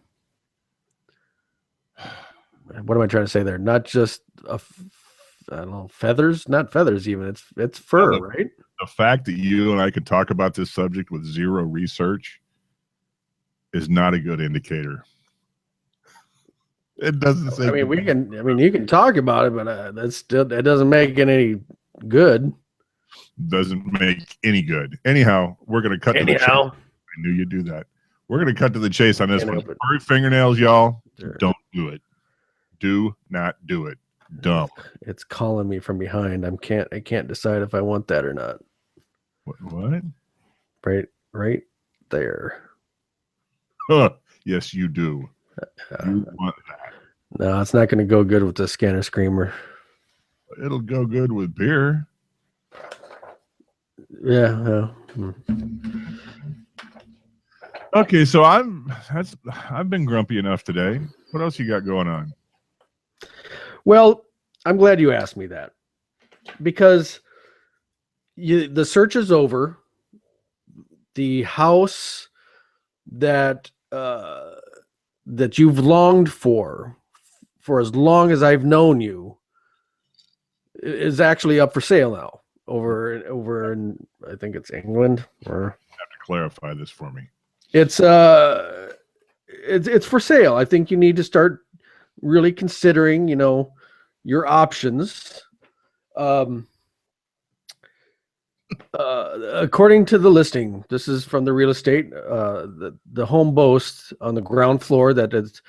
Speaker 4: What am I trying to say there? Not just I don't know, feathers. Not feathers, even. It's fur, right?
Speaker 3: The fact that you and I could talk about this subject with zero research is not a good indicator. It doesn't say.
Speaker 4: I mean, we can. I mean, you can talk about it, but that doesn't make it any good.
Speaker 3: Doesn't make any good. Anyhow, we're going to cut to the chase. I knew you'd do that. We're going to cut to the chase on this one. Furry fingernails, y'all. Sure. Don't do it. Do not do it. Dumb.
Speaker 4: It's calling me from behind. I can't decide if I want that or not.
Speaker 3: What?
Speaker 4: Right there.
Speaker 3: Yes, you do. You want that.
Speaker 4: No, it's not going to go good with the Scanner Screamer.
Speaker 3: It'll go good with beer.
Speaker 4: Yeah.
Speaker 3: Okay, so I've been grumpy enough today. What else you got going on?
Speaker 4: Well, I'm glad you asked me that because the search is over. The house that you've longed for as long as I've known you is actually up for sale now over in I think it's England. Or
Speaker 3: you have to clarify this for me.
Speaker 4: It's for sale. I think you need to start really considering, your options. According to the listing, this is from the real estate. The home boasts on the ground floor that it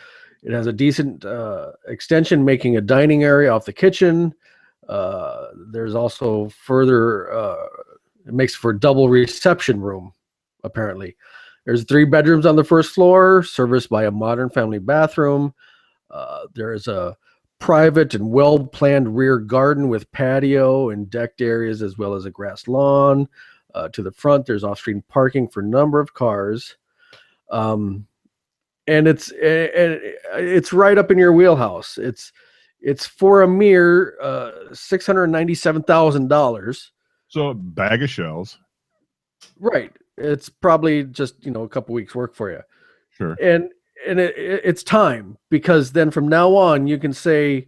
Speaker 4: has a decent extension, making a dining area off the kitchen. There's also further. It makes for a double reception room, apparently. There's 3 bedrooms on the first floor, serviced by a modern family bathroom. There is a private and well-planned rear garden with patio and decked areas, as well as a grass lawn. To the front, there's off-street parking for a number of cars. And it's right up in your wheelhouse. It's for a mere $697,000.
Speaker 3: So a bag of shells.
Speaker 4: Right. It's probably just, a couple weeks work for you.
Speaker 3: Sure.
Speaker 4: And it's time, because then from now on you can say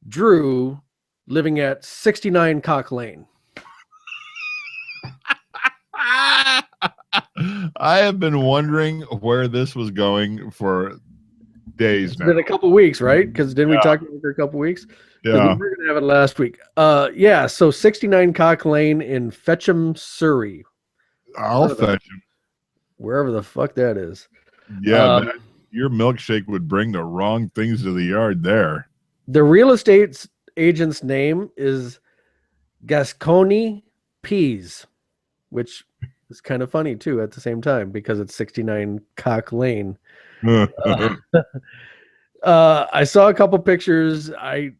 Speaker 4: Drew living at 69 Cock Lane.
Speaker 3: I have been wondering where this was going for days now.
Speaker 4: It's been a couple weeks, right? Because didn't we talk about it for a couple weeks?
Speaker 3: Yeah.
Speaker 4: We were going to have it last week. So 69 Cock Lane in Fetcham, Surrey.
Speaker 3: I'll fetch him.
Speaker 4: Wherever the fuck that is.
Speaker 3: Yeah, man, your milkshake would bring the wrong things to the yard there.
Speaker 4: The real estate agent's name is Gascony Pease, which is kind of funny too at the same time, because it's 69 Cock Lane. I saw a couple pictures. I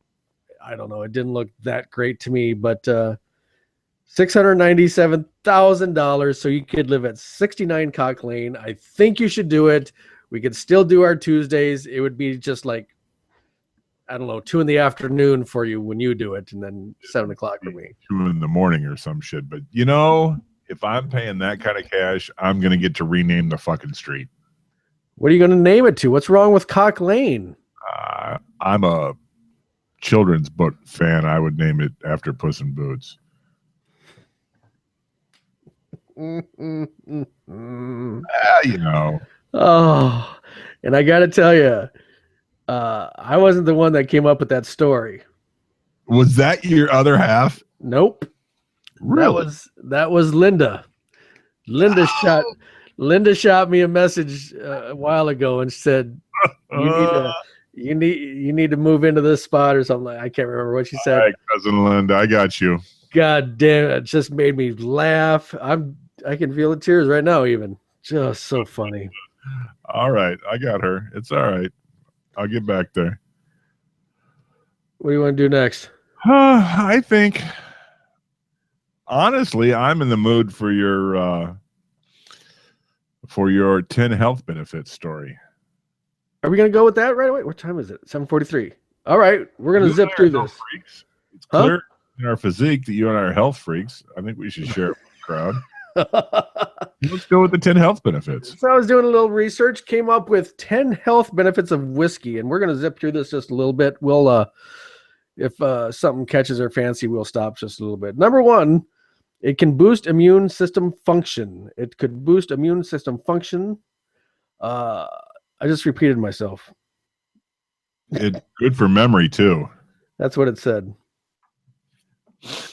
Speaker 4: don't know. It didn't look that great to me, but $697,000 so you could live at 69 Cock Lane. I think you should do it. We could still do our Tuesdays. It would be just like, I don't know, 2 PM for you when you do it, and then 7 o'clock for me.
Speaker 3: 2 AM or some shit. But if I'm paying that kind of cash, I'm gonna get to rename the fucking street.
Speaker 4: What are you going to name it to? What's wrong with Cock Lane?
Speaker 3: I'm a children's book fan. I would name it after Puss in Boots.
Speaker 4: Oh, and I got to tell you, I wasn't the one that came up with that story.
Speaker 3: Was that your other half?
Speaker 4: Nope.
Speaker 3: Really?
Speaker 4: That was Linda. Linda shot me a message a while ago and said, you need to move into this spot or something. I can't remember what she said.
Speaker 3: All right, cousin Linda, I got you.
Speaker 4: God damn it. It just made me laugh. I can feel the tears right now, even. Just so funny.
Speaker 3: All right. I got her. It's all right. I'll get back there.
Speaker 4: What do you want to do next?
Speaker 3: I think, honestly, I'm in the mood for your 10 health benefits story.
Speaker 4: Are we going to go with that right away? What time is it? 7:43. All right. We're going to zip through this.
Speaker 3: Freaks. It's clear in our physique that you and I are health freaks. I think we should share it with the crowd. Let's go with the 10 health benefits.
Speaker 4: So I was doing a little research, came up with 10 health benefits of whiskey, and we're going to zip through this just a little bit. We'll, if something catches our fancy, we'll stop just a little bit. Number 1, it can boost immune system function. It could boost immune system function. I just repeated myself.
Speaker 3: It's good for memory, too.
Speaker 4: That's what it said.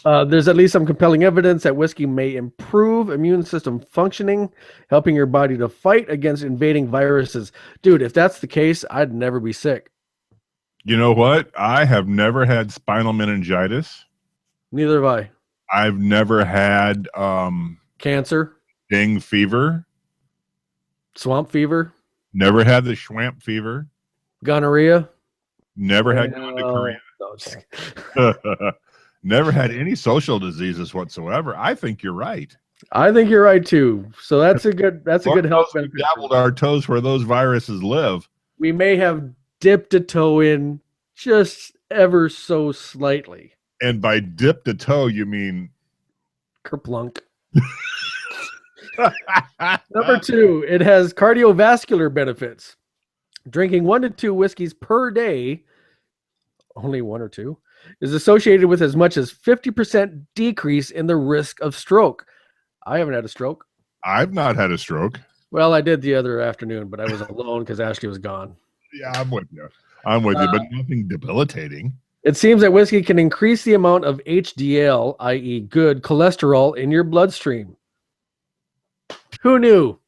Speaker 4: There's at least some compelling evidence that whiskey may improve immune system functioning, helping your body to fight against invading viruses. Dude, if that's the case, I'd never be sick.
Speaker 3: You know what? I have never had spinal meningitis.
Speaker 4: Neither have I.
Speaker 3: I've never had
Speaker 4: cancer,
Speaker 3: dengue fever,
Speaker 4: swamp fever,
Speaker 3: never had the schwamp fever,
Speaker 4: gonorrhea,
Speaker 3: never had gonorrhea.
Speaker 4: No,
Speaker 3: never had any social diseases whatsoever. I think you're right.
Speaker 4: I think you're right too. So that's a good health benefit.
Speaker 3: We dabbled our toes where those viruses live.
Speaker 4: We may have dipped a toe in just ever so slightly.
Speaker 3: And by dipped a toe, you mean
Speaker 4: kerplunk. Number 2, it has cardiovascular benefits. Drinking 1 to 2 whiskeys per day, only 1 or 2, is associated with as much as 50% decrease in the risk of stroke. I haven't had a stroke.
Speaker 3: I've not had a stroke.
Speaker 4: Well, I did the other afternoon, but I was alone because Ashley was gone.
Speaker 3: Yeah, I'm with you, but nothing debilitating.
Speaker 4: It seems that whiskey can increase the amount of HDL, i.e. good cholesterol, in your bloodstream. Who knew?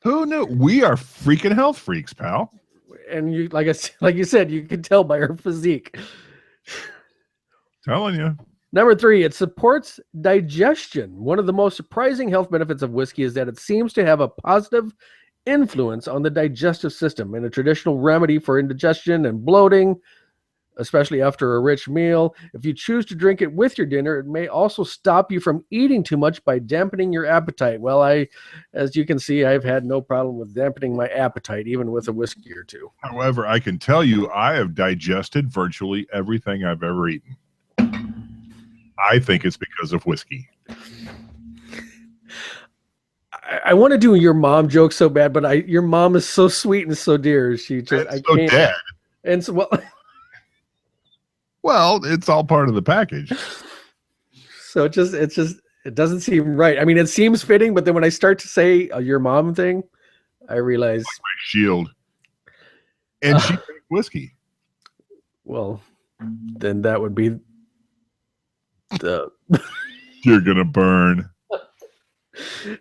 Speaker 3: Who knew? We are freaking health freaks, pal.
Speaker 4: And you, like you said, you can tell by her physique.
Speaker 3: Telling you.
Speaker 4: Number 3, it supports digestion. One of the most surprising health benefits of whiskey is that it seems to have a positive influence on the digestive system and a traditional remedy for indigestion and bloating, especially after a rich meal. If you choose to drink it with your dinner, it may also stop you from eating too much by dampening your appetite. Well, as you can see, I've had no problem with dampening my appetite, even with a whiskey or two.
Speaker 3: However, I can tell you I have digested virtually everything I've ever eaten. I think it's because of whiskey.
Speaker 4: I want to do your mom joke so bad, but your mom is so sweet and so dear. She just
Speaker 3: It's so dead.
Speaker 4: And so
Speaker 3: Well, it's all part of the package.
Speaker 4: So it doesn't seem right. I mean, it seems fitting, but then when I start to say your mom thing, I realize
Speaker 3: like my shield. And she drank whiskey.
Speaker 4: Well, then that would be the
Speaker 3: You're gonna burn.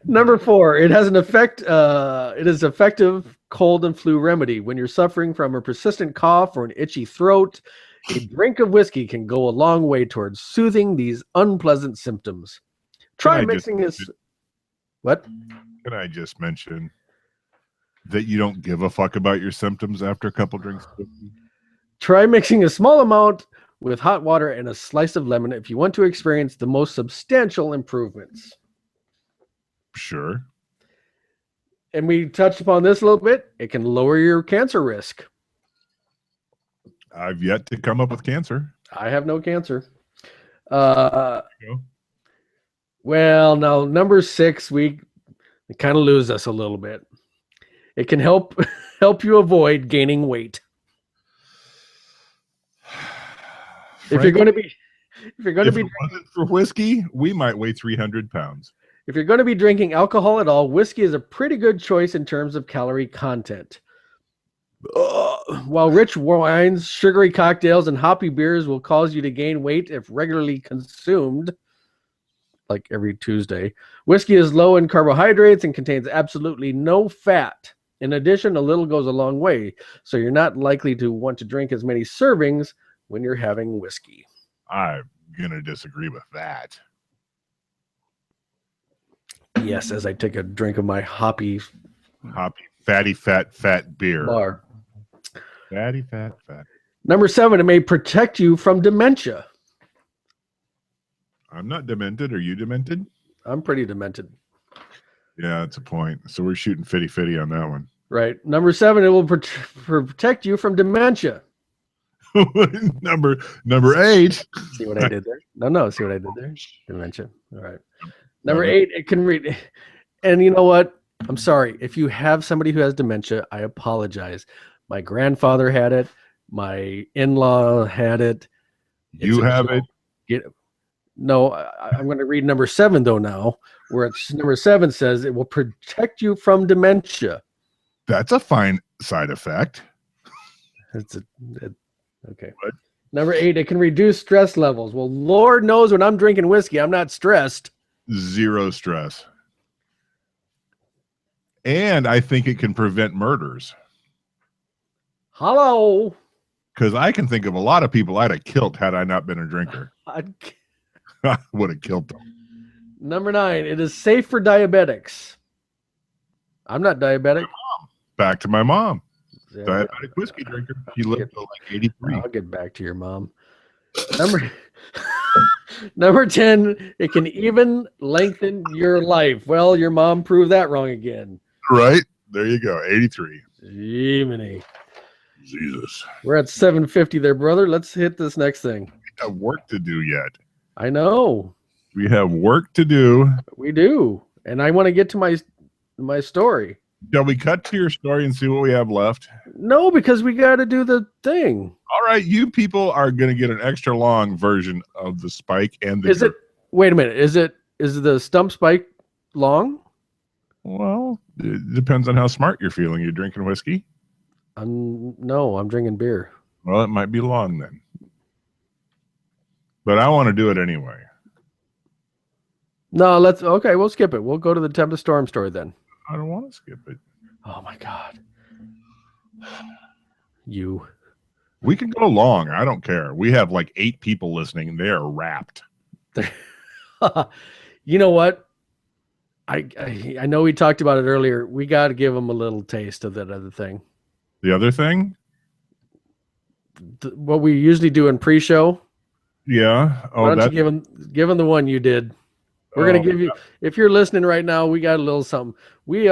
Speaker 4: Number 4, it has an effect. It is effective cold and flu remedy when you're suffering from a persistent cough or an itchy throat. A drink of whiskey can go a long way towards soothing these unpleasant symptoms. Try mixing this. What?
Speaker 3: Can I just mention that you don't give a fuck about your symptoms after a couple drinks of whiskey?
Speaker 4: Try mixing a small amount with hot water and a slice of lemon if you want to experience the most substantial improvements.
Speaker 3: Sure.
Speaker 4: And we touched upon this a little bit. It can lower your cancer risk.
Speaker 3: I've yet to come up with cancer.
Speaker 4: I have no cancer. Well, now number 6, we kind of lose us a little bit. It can help you avoid gaining weight. If you're going to be
Speaker 3: for whiskey, we might weigh 300 pounds.
Speaker 4: If you're going to be drinking alcohol at all, whiskey is a pretty good choice in terms of calorie content. While rich wines, sugary cocktails, and hoppy beers will cause you to gain weight if regularly consumed, like every Tuesday, whiskey is low in carbohydrates and contains absolutely no fat. In addition, a little goes a long way, so you're not likely to want to drink as many servings when you're having whiskey.
Speaker 3: I'm going to disagree with that.
Speaker 4: Yes, as I take a drink of my hoppy,
Speaker 3: fatty, fat beer.
Speaker 4: Bar.
Speaker 3: Fatty, fat.
Speaker 4: Number 7, it may protect you from dementia.
Speaker 3: I'm not demented. Are you demented?
Speaker 4: I'm pretty demented.
Speaker 3: Yeah, that's a point. So we're shooting fitty on that one.
Speaker 4: Right. Number 7, it will protect you from dementia.
Speaker 3: Number 8.
Speaker 4: See what I did there? No. See what I did there? Dementia. All right. Number 8, it can read. And you know what? I'm sorry. If you have somebody who has dementia, I apologize. My grandfather had it. My in-law had it.
Speaker 3: You have it?
Speaker 4: No, I'm going to read number 7, though, now, where it's number 7 says it will protect you from dementia.
Speaker 3: That's a fine side effect.
Speaker 4: Okay. What? Number 8, it can reduce stress levels. Well, Lord knows when I'm drinking whiskey, I'm not stressed.
Speaker 3: Zero stress. And I think it can prevent murders.
Speaker 4: Hello.
Speaker 3: Because I can think of a lot of people I'd have killed had I not been a drinker. I would have killed them.
Speaker 4: Number 9, it is safe for diabetics. I'm not diabetic.
Speaker 3: Back to my mom. Diabetic whiskey drinker. She lived to like 83.
Speaker 4: I'll get back to your mom. Number 10, it can even lengthen your life. Well, your mom proved that wrong again.
Speaker 3: Right? There you go. 83.
Speaker 4: Jiminy.
Speaker 3: Jesus.
Speaker 4: We're at 750 there, brother. Let's hit this next thing.
Speaker 3: We have work to do yet.
Speaker 4: I know.
Speaker 3: We have work to do.
Speaker 4: We do. And I want to get to my story.
Speaker 3: Shall we cut to your story and see what we have left?
Speaker 4: No, because we got to do the thing.
Speaker 3: All right, you people are going to get an extra long version of the spike and the.
Speaker 4: Wait a minute. Is the stump spike long?
Speaker 3: Well, it depends on how smart you're feeling. You're drinking whiskey?
Speaker 4: No, I'm drinking beer.
Speaker 3: Well, it might be long then. But I want to do it anyway.
Speaker 4: No, we'll skip it. We'll go to the Tempest Storm story then.
Speaker 3: I don't want to skip it.
Speaker 4: Oh my God.
Speaker 3: We can go long. I don't care. We have like 8 people listening. They are wrapped.
Speaker 4: You know what? I know we talked about it earlier. We got to give them a little taste of that other thing.
Speaker 3: The other thing?
Speaker 4: What we usually do in pre-show.
Speaker 3: Yeah.
Speaker 4: Why don't you give them the one you did? We're gonna give you. If you're listening right now, we got a little something. We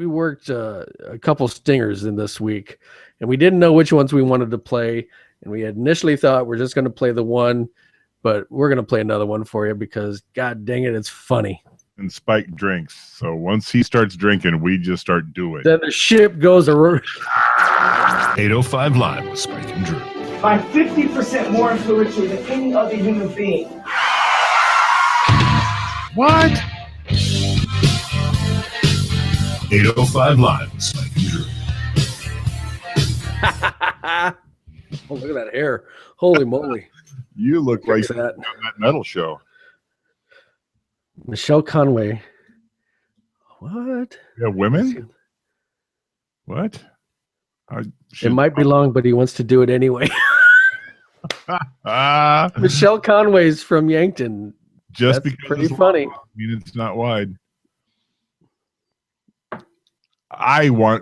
Speaker 4: worked a couple stingers in this week, and we didn't know which ones we wanted to play. And we had initially thought we're just going to play the one, but we're going to play another one for you because, God dang it, it's funny.
Speaker 3: And Spike drinks. So once he starts drinking, we just start doing.
Speaker 4: Then the ship goes around.
Speaker 5: 805 Live with Spike and Drew.
Speaker 6: I'm 50% more influential than any other human being.
Speaker 3: What?
Speaker 5: 805 Live with Spike and Drew.
Speaker 4: Oh, look at that hair. Holy moly.
Speaker 3: You look like
Speaker 4: that.
Speaker 3: On that metal show.
Speaker 4: Michelle Conway. What?
Speaker 3: Yeah, women? What?
Speaker 4: It might be long, but he wants to do it anyway. Michelle Conway's from Yankton.
Speaker 3: Just
Speaker 4: That's
Speaker 3: because
Speaker 4: pretty
Speaker 3: it's
Speaker 4: funny.
Speaker 3: Long, I mean, it's not wide.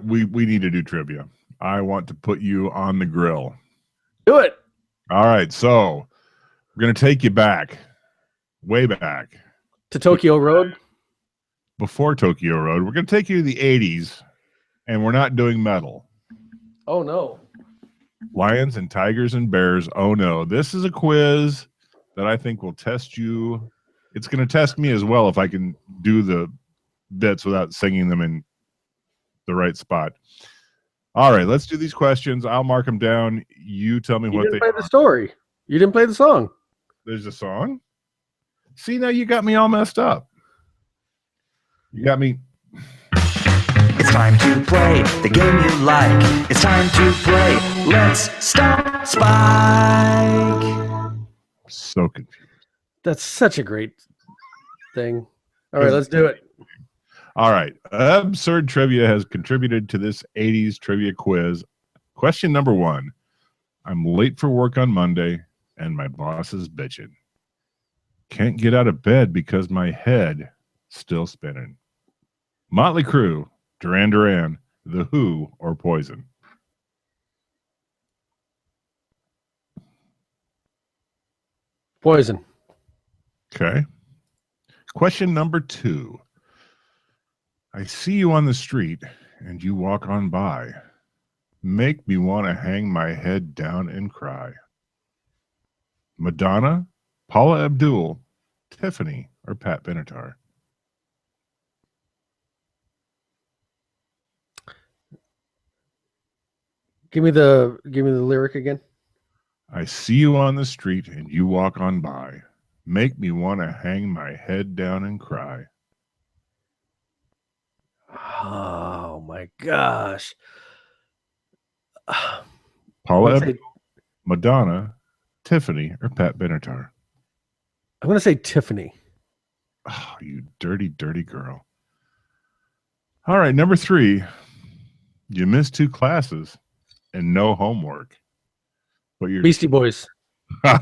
Speaker 3: We need to do trivia. I want to put you on the grill.
Speaker 4: Do it.
Speaker 3: All right, so we're going to take you back, way back.
Speaker 4: To Tokyo Road?
Speaker 3: Before Tokyo Road. We're going to take you to the 80s, and we're not doing metal.
Speaker 4: Oh, no.
Speaker 3: Lions and tigers and bears. Oh, no. This is a quiz that I think will test you. It's going to test me as well if I can do the bits without singing them in the right spot. All right, let's do these questions. I'll mark them down. You tell me what they are. You didn't play
Speaker 4: the story. You didn't play the song.
Speaker 3: There's a song? See, now you got me all messed up. You got me.
Speaker 7: It's time to play the game you like. It's time to play. Let's Stop Spike.
Speaker 3: So confused.
Speaker 4: That's such a great thing. All right, let's do it.
Speaker 3: All right. Absurd Trivia has contributed to this 80s trivia quiz. Question number 1. I'm late for work on Monday, and my boss is bitching. Can't get out of bed because my head still spinning. Motley Crue, Duran Duran, The Who, or Poison?
Speaker 4: Poison.
Speaker 3: Okay. Question number 2. I see you on the street and you walk on by. Make me want to hang my head down and cry. Madonna, Paula Abdul, Tiffany, or Pat Benatar?
Speaker 4: Give me the lyric again.
Speaker 3: I see you on the street and you walk on by. Make me want to hang my head down and cry.
Speaker 4: Oh my gosh.
Speaker 3: Paula Abdul, Madonna, Tiffany, or Pat Benatar?
Speaker 4: I'm going to say Tiffany.
Speaker 3: Oh, you dirty, dirty girl. All right, number 3. You missed 2 classes and no homework. But you're
Speaker 4: Beastie Boys.
Speaker 3: There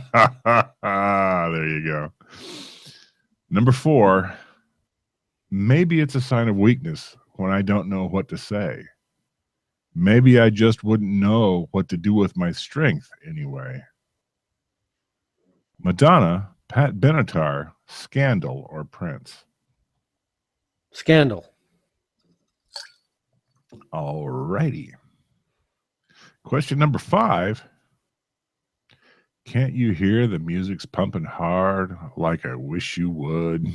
Speaker 3: you go. Number 4. Maybe it's a sign of weakness when I don't know what to say. Maybe I just wouldn't know what to do with my strength anyway. Madonna, Pat Benatar, Scandal, or Prince?
Speaker 4: Scandal.
Speaker 3: All righty. Question number 5. Can't you hear the music's pumping hard like I wish you would?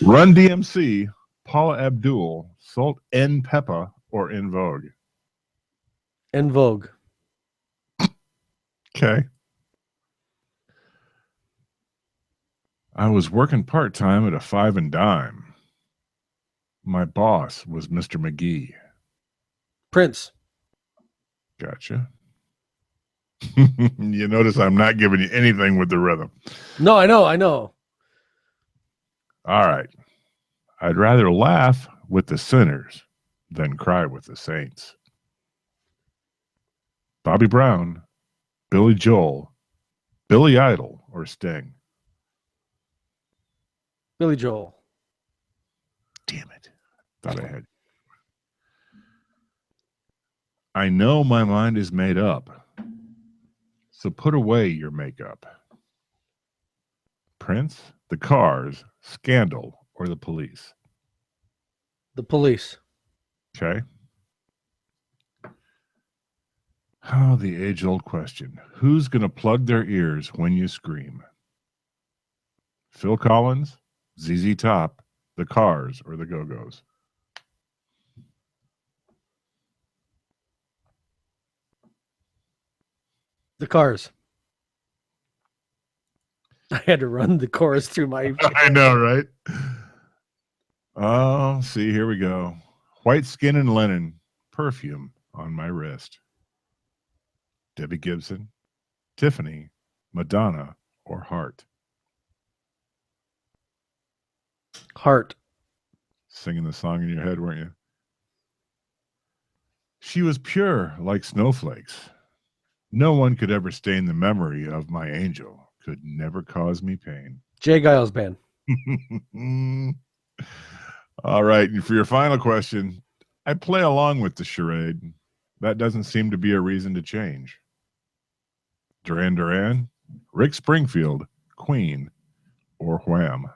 Speaker 3: Run DMC, Paula Abdul, Salt and Peppa, or In Vogue?
Speaker 4: In Vogue.
Speaker 3: Okay. I was working part-time at a 5 and Dime. My boss was Mr. McGee.
Speaker 4: Prince.
Speaker 3: Gotcha. You notice I'm not giving you anything with the rhythm.
Speaker 4: No, I know.
Speaker 3: All right. I'd rather laugh with the sinners than cry with the saints. Bobby Brown, Billy Joel, Billy Idol, or Sting?
Speaker 4: Billy Joel.
Speaker 3: Damn it. Thought I had. I know my mind is made up, so put away your makeup. Prince, the Cars, Scandal, or the Police?
Speaker 4: The Police.
Speaker 3: Okay. Oh, the age-old question. Who's going to plug their ears when you scream? Phil Collins, ZZ Top, the Cars, or the Go-Go's?
Speaker 4: The Cars. I had to run the chorus through my...
Speaker 3: I know, right? Oh, see, here we go. White skin and linen, perfume on my wrist. Debbie Gibson, Tiffany, Madonna, or Heart?
Speaker 4: Heart.
Speaker 3: Singing the song in your head, weren't you? She was pure like snowflakes. No one could ever stain the memory of my angel. Could never cause me pain.
Speaker 4: Jay Giles Band.
Speaker 3: All right. And for your final question, I play along with the charade. That doesn't seem to be a reason to change. Duran Duran, Rick Springfield, Queen, or Wham?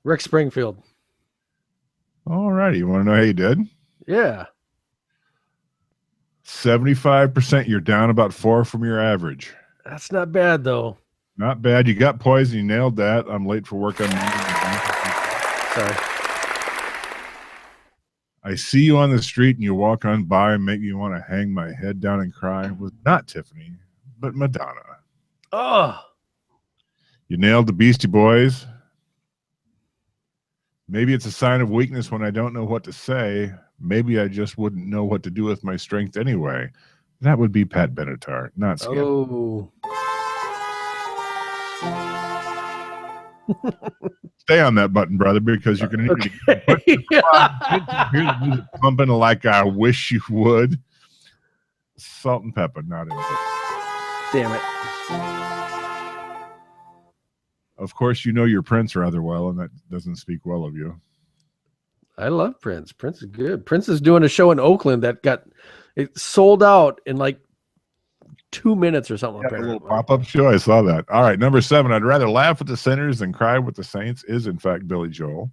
Speaker 4: Rick Springfield.
Speaker 3: All righty. You want to know how you did?
Speaker 4: Yeah.
Speaker 3: 75%. You're down about 4 from your average.
Speaker 4: That's not bad, though.
Speaker 3: Not bad. You got poison. You nailed that. I'm late for work on
Speaker 4: Sorry.
Speaker 3: I see you on the street and you walk on by and make me want to hang my head down and cry. It was not Tiffany, but Madonna.
Speaker 4: Oh.
Speaker 3: You nailed the Beastie Boys. Maybe it's a sign of weakness when I don't know what to say. Maybe I just wouldn't know what to do with my strength anyway. That would be Pat Benatar, not Scandal.
Speaker 4: Oh.
Speaker 3: Stay on that button, brother, because you're going to need to put hear the music pumping like I wish you would. Salt and pepper, not in it.
Speaker 4: Damn it.
Speaker 3: Of course, you know your Prince rather well, and that doesn't speak well of you.
Speaker 4: I love Prince. Prince is good. Prince is doing a show in Oakland that it sold out in like 2 minutes or something.
Speaker 3: A little pop-up show. I saw that. All right, number 7. I'd rather laugh with the sinners than cry with the saints is, in fact, Billy Joel.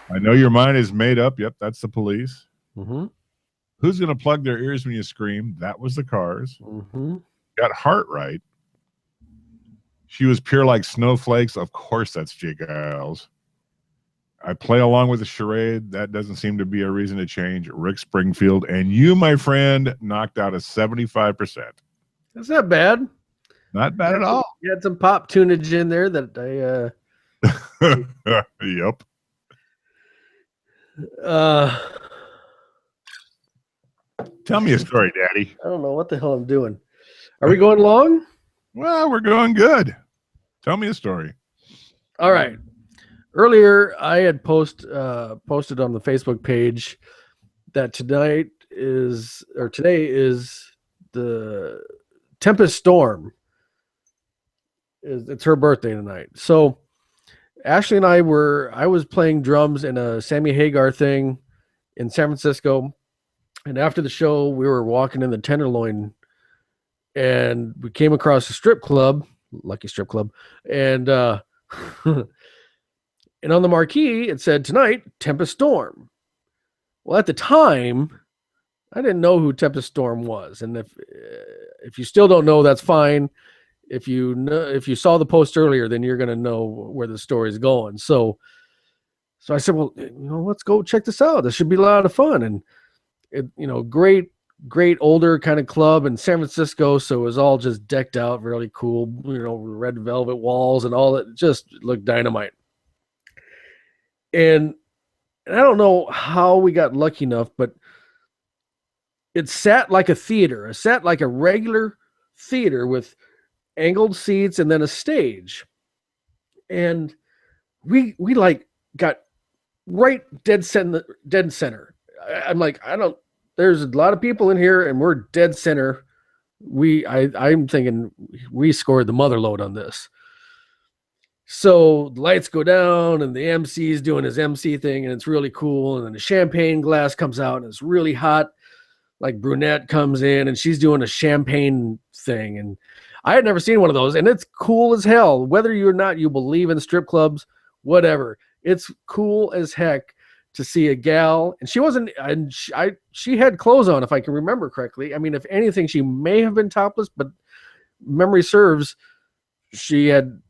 Speaker 3: I know your mind is made up. Yep, that's the Police.
Speaker 4: Mm-hmm.
Speaker 3: Who's going to plug their ears when you scream? That was the Cars.
Speaker 4: Mm-hmm.
Speaker 3: Got Heart right. She was pure like snowflakes. Of course, that's Jay Giles. I play along with the charade. That doesn't seem to be a reason to change. Rick Springfield. And you, my friend, knocked out a 75%.
Speaker 4: That's not bad.
Speaker 3: Not bad at all.
Speaker 4: You had some pop tunage in there that I...
Speaker 3: Yep. Tell me a story, Daddy.
Speaker 4: I don't know what the hell I'm doing. Are we going long?
Speaker 3: Well, we're going good. Tell me a story.
Speaker 4: All right. Earlier, I had posted on the Facebook page that today is the Tempest Storm. It's her birthday tonight. So Ashley and I was playing drums in a Sammy Hagar thing in San Francisco. And after the show, we were walking in the Tenderloin and we came across a strip club, Lucky Strip Club. And, and on the marquee, it said tonight, Tempest Storm. Well, at the time, I didn't know who Tempest Storm was. And if you still don't know, that's fine. If you saw the post earlier, then you're going to know where the story is going. So I said, well, let's go check this out. This should be a lot of fun. And great older kind of club in San Francisco. So it was all just decked out, really cool, red velvet walls and all that. Just looked dynamite. And I don't know how we got lucky enough, but it sat like a theater. It sat like a regular theater with angled seats and then a stage. And we like got right dead center. I'm like, there's a lot of people in here and we're dead center. I'm thinking we scored the mother load on this. So the lights go down and the MC is doing his MC thing and it's really cool. And then the champagne glass comes out and it's really hot. Like brunette comes in and she's doing a champagne thing. And I had never seen one of those and it's cool as hell. Whether you or not you believe in strip clubs, whatever. It's cool as heck to see a gal. And she wasn't, and she had clothes on, if I can remember correctly. I mean, if anything, she may have been topless, but memory serves, she had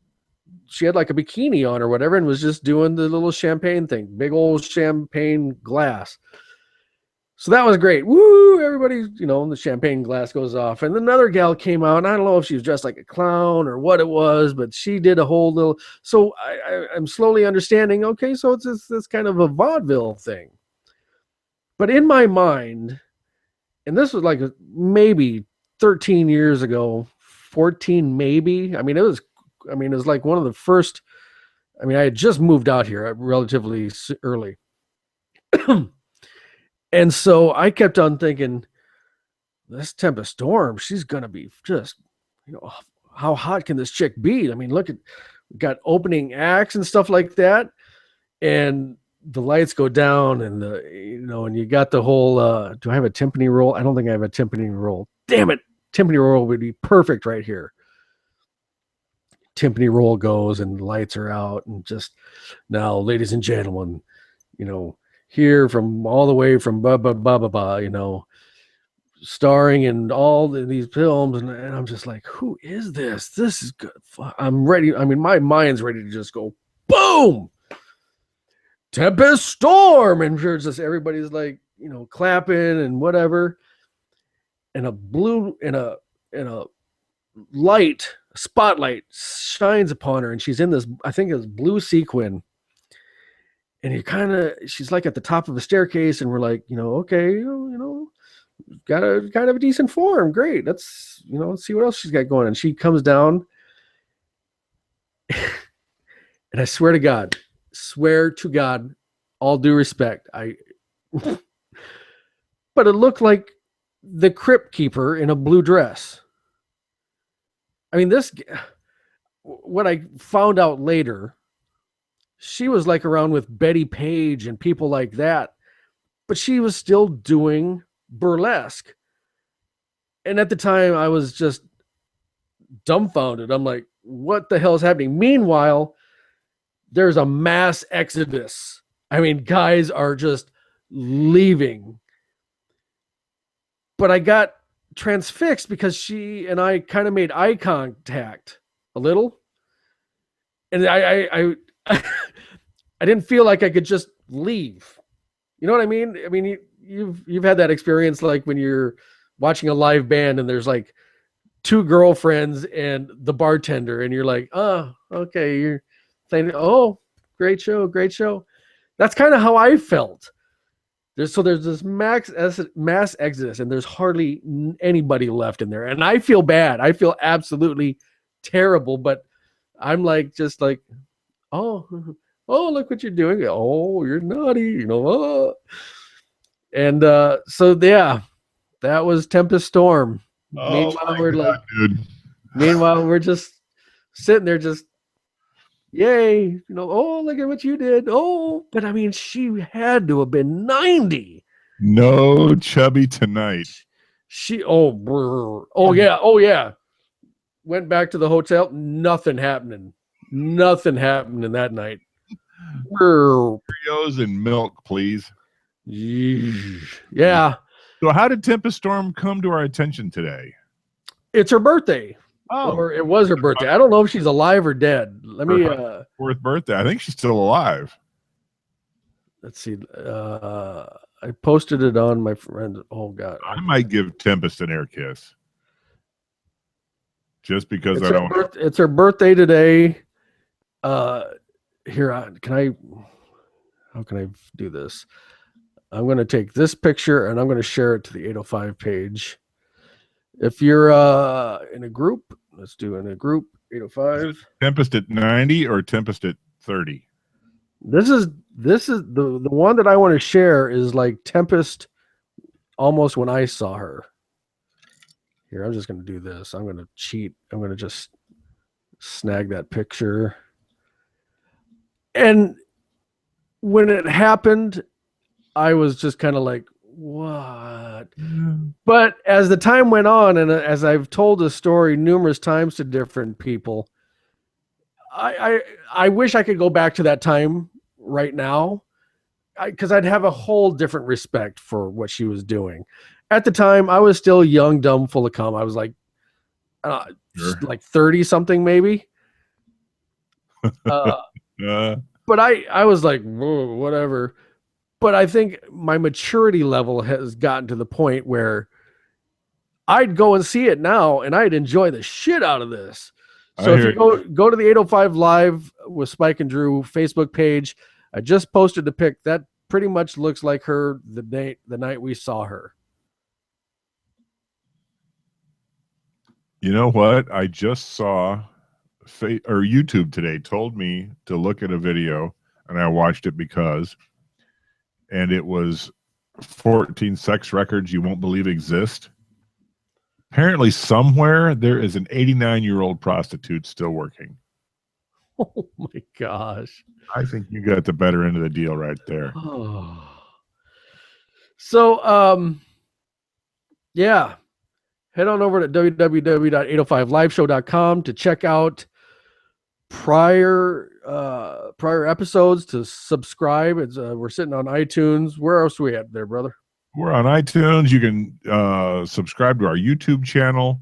Speaker 4: like a bikini on or whatever and was just doing the little champagne thing, big old champagne glass. So that was great. Woo! Everybody, the champagne glass goes off. And another gal came out, and I don't know if she was dressed like a clown or what it was, but she did a whole little. So I'm slowly understanding, okay, so it's this kind of a vaudeville thing. But in my mind, and this was like maybe 13 years ago, 14 maybe. I mean, it was like one of the first. I mean, I had just moved out here relatively early. And so I kept on thinking, this Tempest Storm, she's going to be just, how hot can this chick be? I mean, look, we got opening acts and stuff like that. And the lights go down and and you got the whole, do I have a timpani roll? I don't think I have a timpani roll. Damn it. Timpani roll would be perfect right here. Timpani roll goes and the lights are out and just now, ladies and gentlemen, here from all the way from starring in all these films. And I'm just like, who is this? This is good. I'm ready. I mean, my mind's ready to just go, boom, Tempest Storm. And sure, just everybody's like, clapping and whatever. And a spotlight shines upon her. And she's in this, I think it's blue sequin. And she's like at the top of a staircase and we're like, okay, got a kind of a decent form. Great. Let's see what else she's got going. And she comes down and I swear to God, all due respect. But it looked like the crypt keeper in a blue dress. I mean, what I found out later, she was like around with Betty Page and people like that, but she was still doing burlesque. And at the time I was just dumbfounded. I'm like, what the hell is happening? Meanwhile, there's a mass exodus. I mean, guys are just leaving. But I got transfixed because she and I kind of made eye contact a little. And I didn't feel like I could just leave. You know what I mean? I mean, you've had that experience like when you're watching a live band and there's like two girlfriends and the bartender and you're like, oh, okay. You're saying, oh, great show. That's kind of how I felt. There's this mass exodus and there's hardly anybody left in there. And I feel bad. I feel absolutely terrible, but I'm like, just like, oh, look what you're doing. Oh, you're naughty, oh. And so yeah, that was Tempest Storm.
Speaker 3: Oh,
Speaker 4: meanwhile, we're just sitting there just, yay, oh, look at what you did. Oh, but I mean, she had to have been 90.
Speaker 3: No chubby tonight.
Speaker 4: Oh yeah. Went back to the hotel. Nothing happening that night.
Speaker 3: Cheerios and milk, please.
Speaker 4: Yeah.
Speaker 3: So how did Tempest Storm come to our attention today?
Speaker 4: It's her birthday.
Speaker 3: Oh,
Speaker 4: or it was her birthday. I don't know if she's alive or dead. Let me
Speaker 3: fourth birthday. I think she's still alive.
Speaker 4: Let's see. I posted it on my friend. Oh God.
Speaker 3: I might give Tempest an air kiss. Just because
Speaker 4: it's her birthday today. Here, how can I do this? I'm going to take this picture and I'm going to share it to the 805 page. If you're in a group, let's do in a group 805.
Speaker 3: Tempest at 90 or Tempest at 30?
Speaker 4: This is the one that I want to share is like Tempest almost when I saw her. Here, I'm just going to do this. I'm going to cheat. I'm going to just snag that picture. And when it happened, I was just kind of like, what? But as the time went on, and as I've told the story numerous times to different people, I wish I could go back to that time right now, because I'd have a whole different respect for what she was doing. At the time, I was still young, dumb, full of cum. I was like, like 30 something maybe. But I was like, whoa, whatever. But I think my maturity level has gotten to the point where I'd go and see it now, and I'd enjoy the shit out of this. So if you go to the 805 Live with Spike and Drew Facebook page, I just posted the pic. That pretty much looks like her the night we saw her.
Speaker 3: You know what? I just saw YouTube today told me to look at a video, and I watched it and it was 14 sex records you won't believe exist. Apparently somewhere there is an 89-year-old prostitute still working.
Speaker 4: Oh my gosh.
Speaker 3: I think you got the better end of the deal right there.
Speaker 4: Oh. So, yeah. Head on over to www.805liveshow.com to check out prior episodes, to subscribe. We're sitting on iTunes. Where else are we at there, brother?
Speaker 3: We're on iTunes. You can subscribe to our YouTube channel.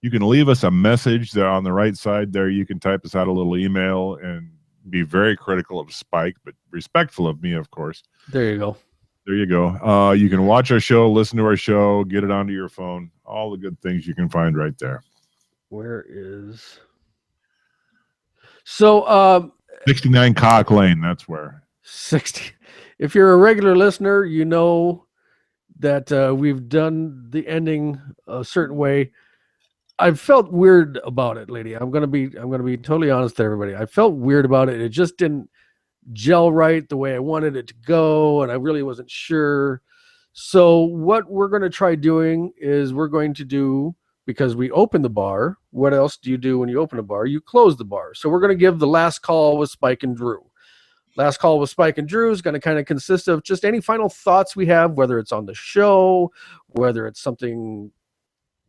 Speaker 3: You can leave us a message there on the right side there. You can type us out a little email and be very critical of Spike, but respectful of me, of course.
Speaker 4: There you go.
Speaker 3: There you go. You can watch our show, listen to our show, get it onto your phone. All the good things you can find right there.
Speaker 4: Where is... So
Speaker 3: 69 Cock Lane, that's where.
Speaker 4: 60. If you're a regular listener, you know that we've done the ending a certain way. I felt weird about it, lady. I'm gonna be totally honest to everybody. I felt weird about it. It just didn't gel right the way I wanted it to go, and I really wasn't sure. So what we're going to try doing is we're going to do, because we open the bar, what else do you do when you open a bar? You close the bar. So we're going to give the last call with Spike and Drew. Last call with Spike and Drew is going to kind of consist of just any final thoughts we have, whether it's on the show, whether it's something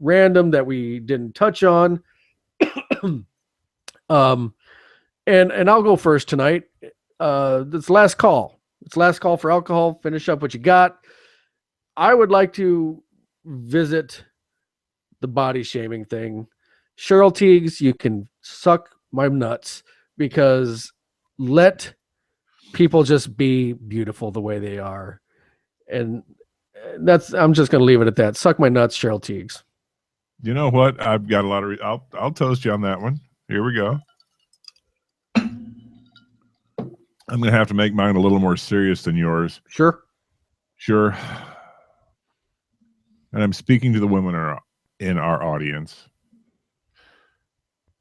Speaker 4: random that we didn't touch on. And I'll go first tonight. It's last call. It's last call for alcohol. Finish up what you got. I would like to visit the body shaming thing. Cheryl Tiegs, you can suck my nuts, because let people just be beautiful the way they are. And I'm just going to leave it at that. Suck my nuts, Cheryl Tiegs.
Speaker 3: You know what? I've got a lot of, I'll toast you on that one. Here we go. I'm going to have to make mine a little more serious than yours.
Speaker 4: Sure.
Speaker 3: And I'm speaking to the women in our audience.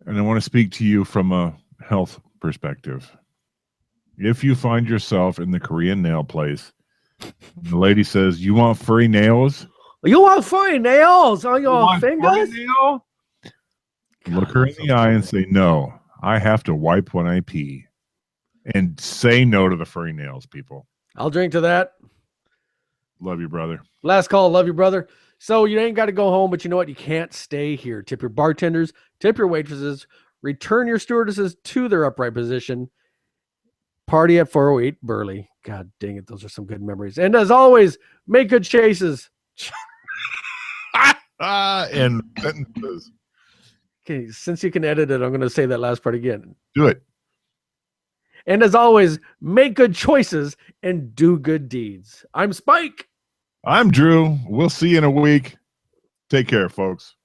Speaker 3: And I want to speak to you from a health perspective. If you find yourself in the Korean nail place, the lady says, "You want furry nails?
Speaker 4: You want furry nails on your fingers?"
Speaker 3: Look her in the eye and say, "No, I have to wipe when I pee." And say no to the furry nails, people.
Speaker 4: I'll drink to that.
Speaker 3: Love you, brother.
Speaker 4: Last call. Love you, brother. So you ain't got to go home, but you know what? You can't stay here. Tip your bartenders, tip your waitresses, return your stewardesses to their upright position. Party at 408 Burley. God dang it. Those are some good memories. And as always, make good chases.
Speaker 3: And sentences.
Speaker 4: Okay, since you can edit it, I'm going to say that last part again.
Speaker 3: Do it.
Speaker 4: And as always, make good choices and do good deeds. I'm Spike.
Speaker 3: I'm Drew. We'll see you in a week. Take care, folks.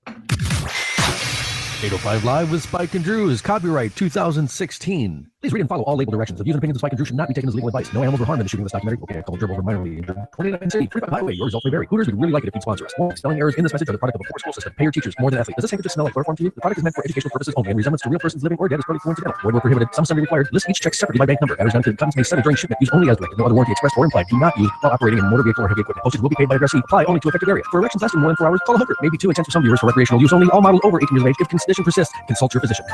Speaker 8: 805 Live with Spike and Drew is copyright 2016. Please read and follow all label directions. The views and opinions of Spike and Drew should not be taken as legal advice. No animals were harmed in the shooting of this documentary. Okay, a couple gerbils were minorly injured. 29 City, 45 Highway. Your results may vary. Hooters would really like it if you'd sponsor us. Warning, spelling errors in this message are the product of a poor school system. Pay your teachers more than athletes. Does this handkerchief smell like chloroform to you? The product is meant for educational purposes only, and resemblance to real persons living or dead is totally coincidental. Void where prohibited. Some sundry required. List each check separately by bank number. Matters not included. Contents may settle during shipment. Use only as directed. No other warranty expressed or implied. Do not use while operating in a motor vehicle or heavy equipment. Postage will be paid by addressee. Apply only to affected area. For erections lasting more than 4 hours, call a hooker. May be too intense for some viewers. For recreational use only. All models over 18 years of age. If condition persists, consult your physician.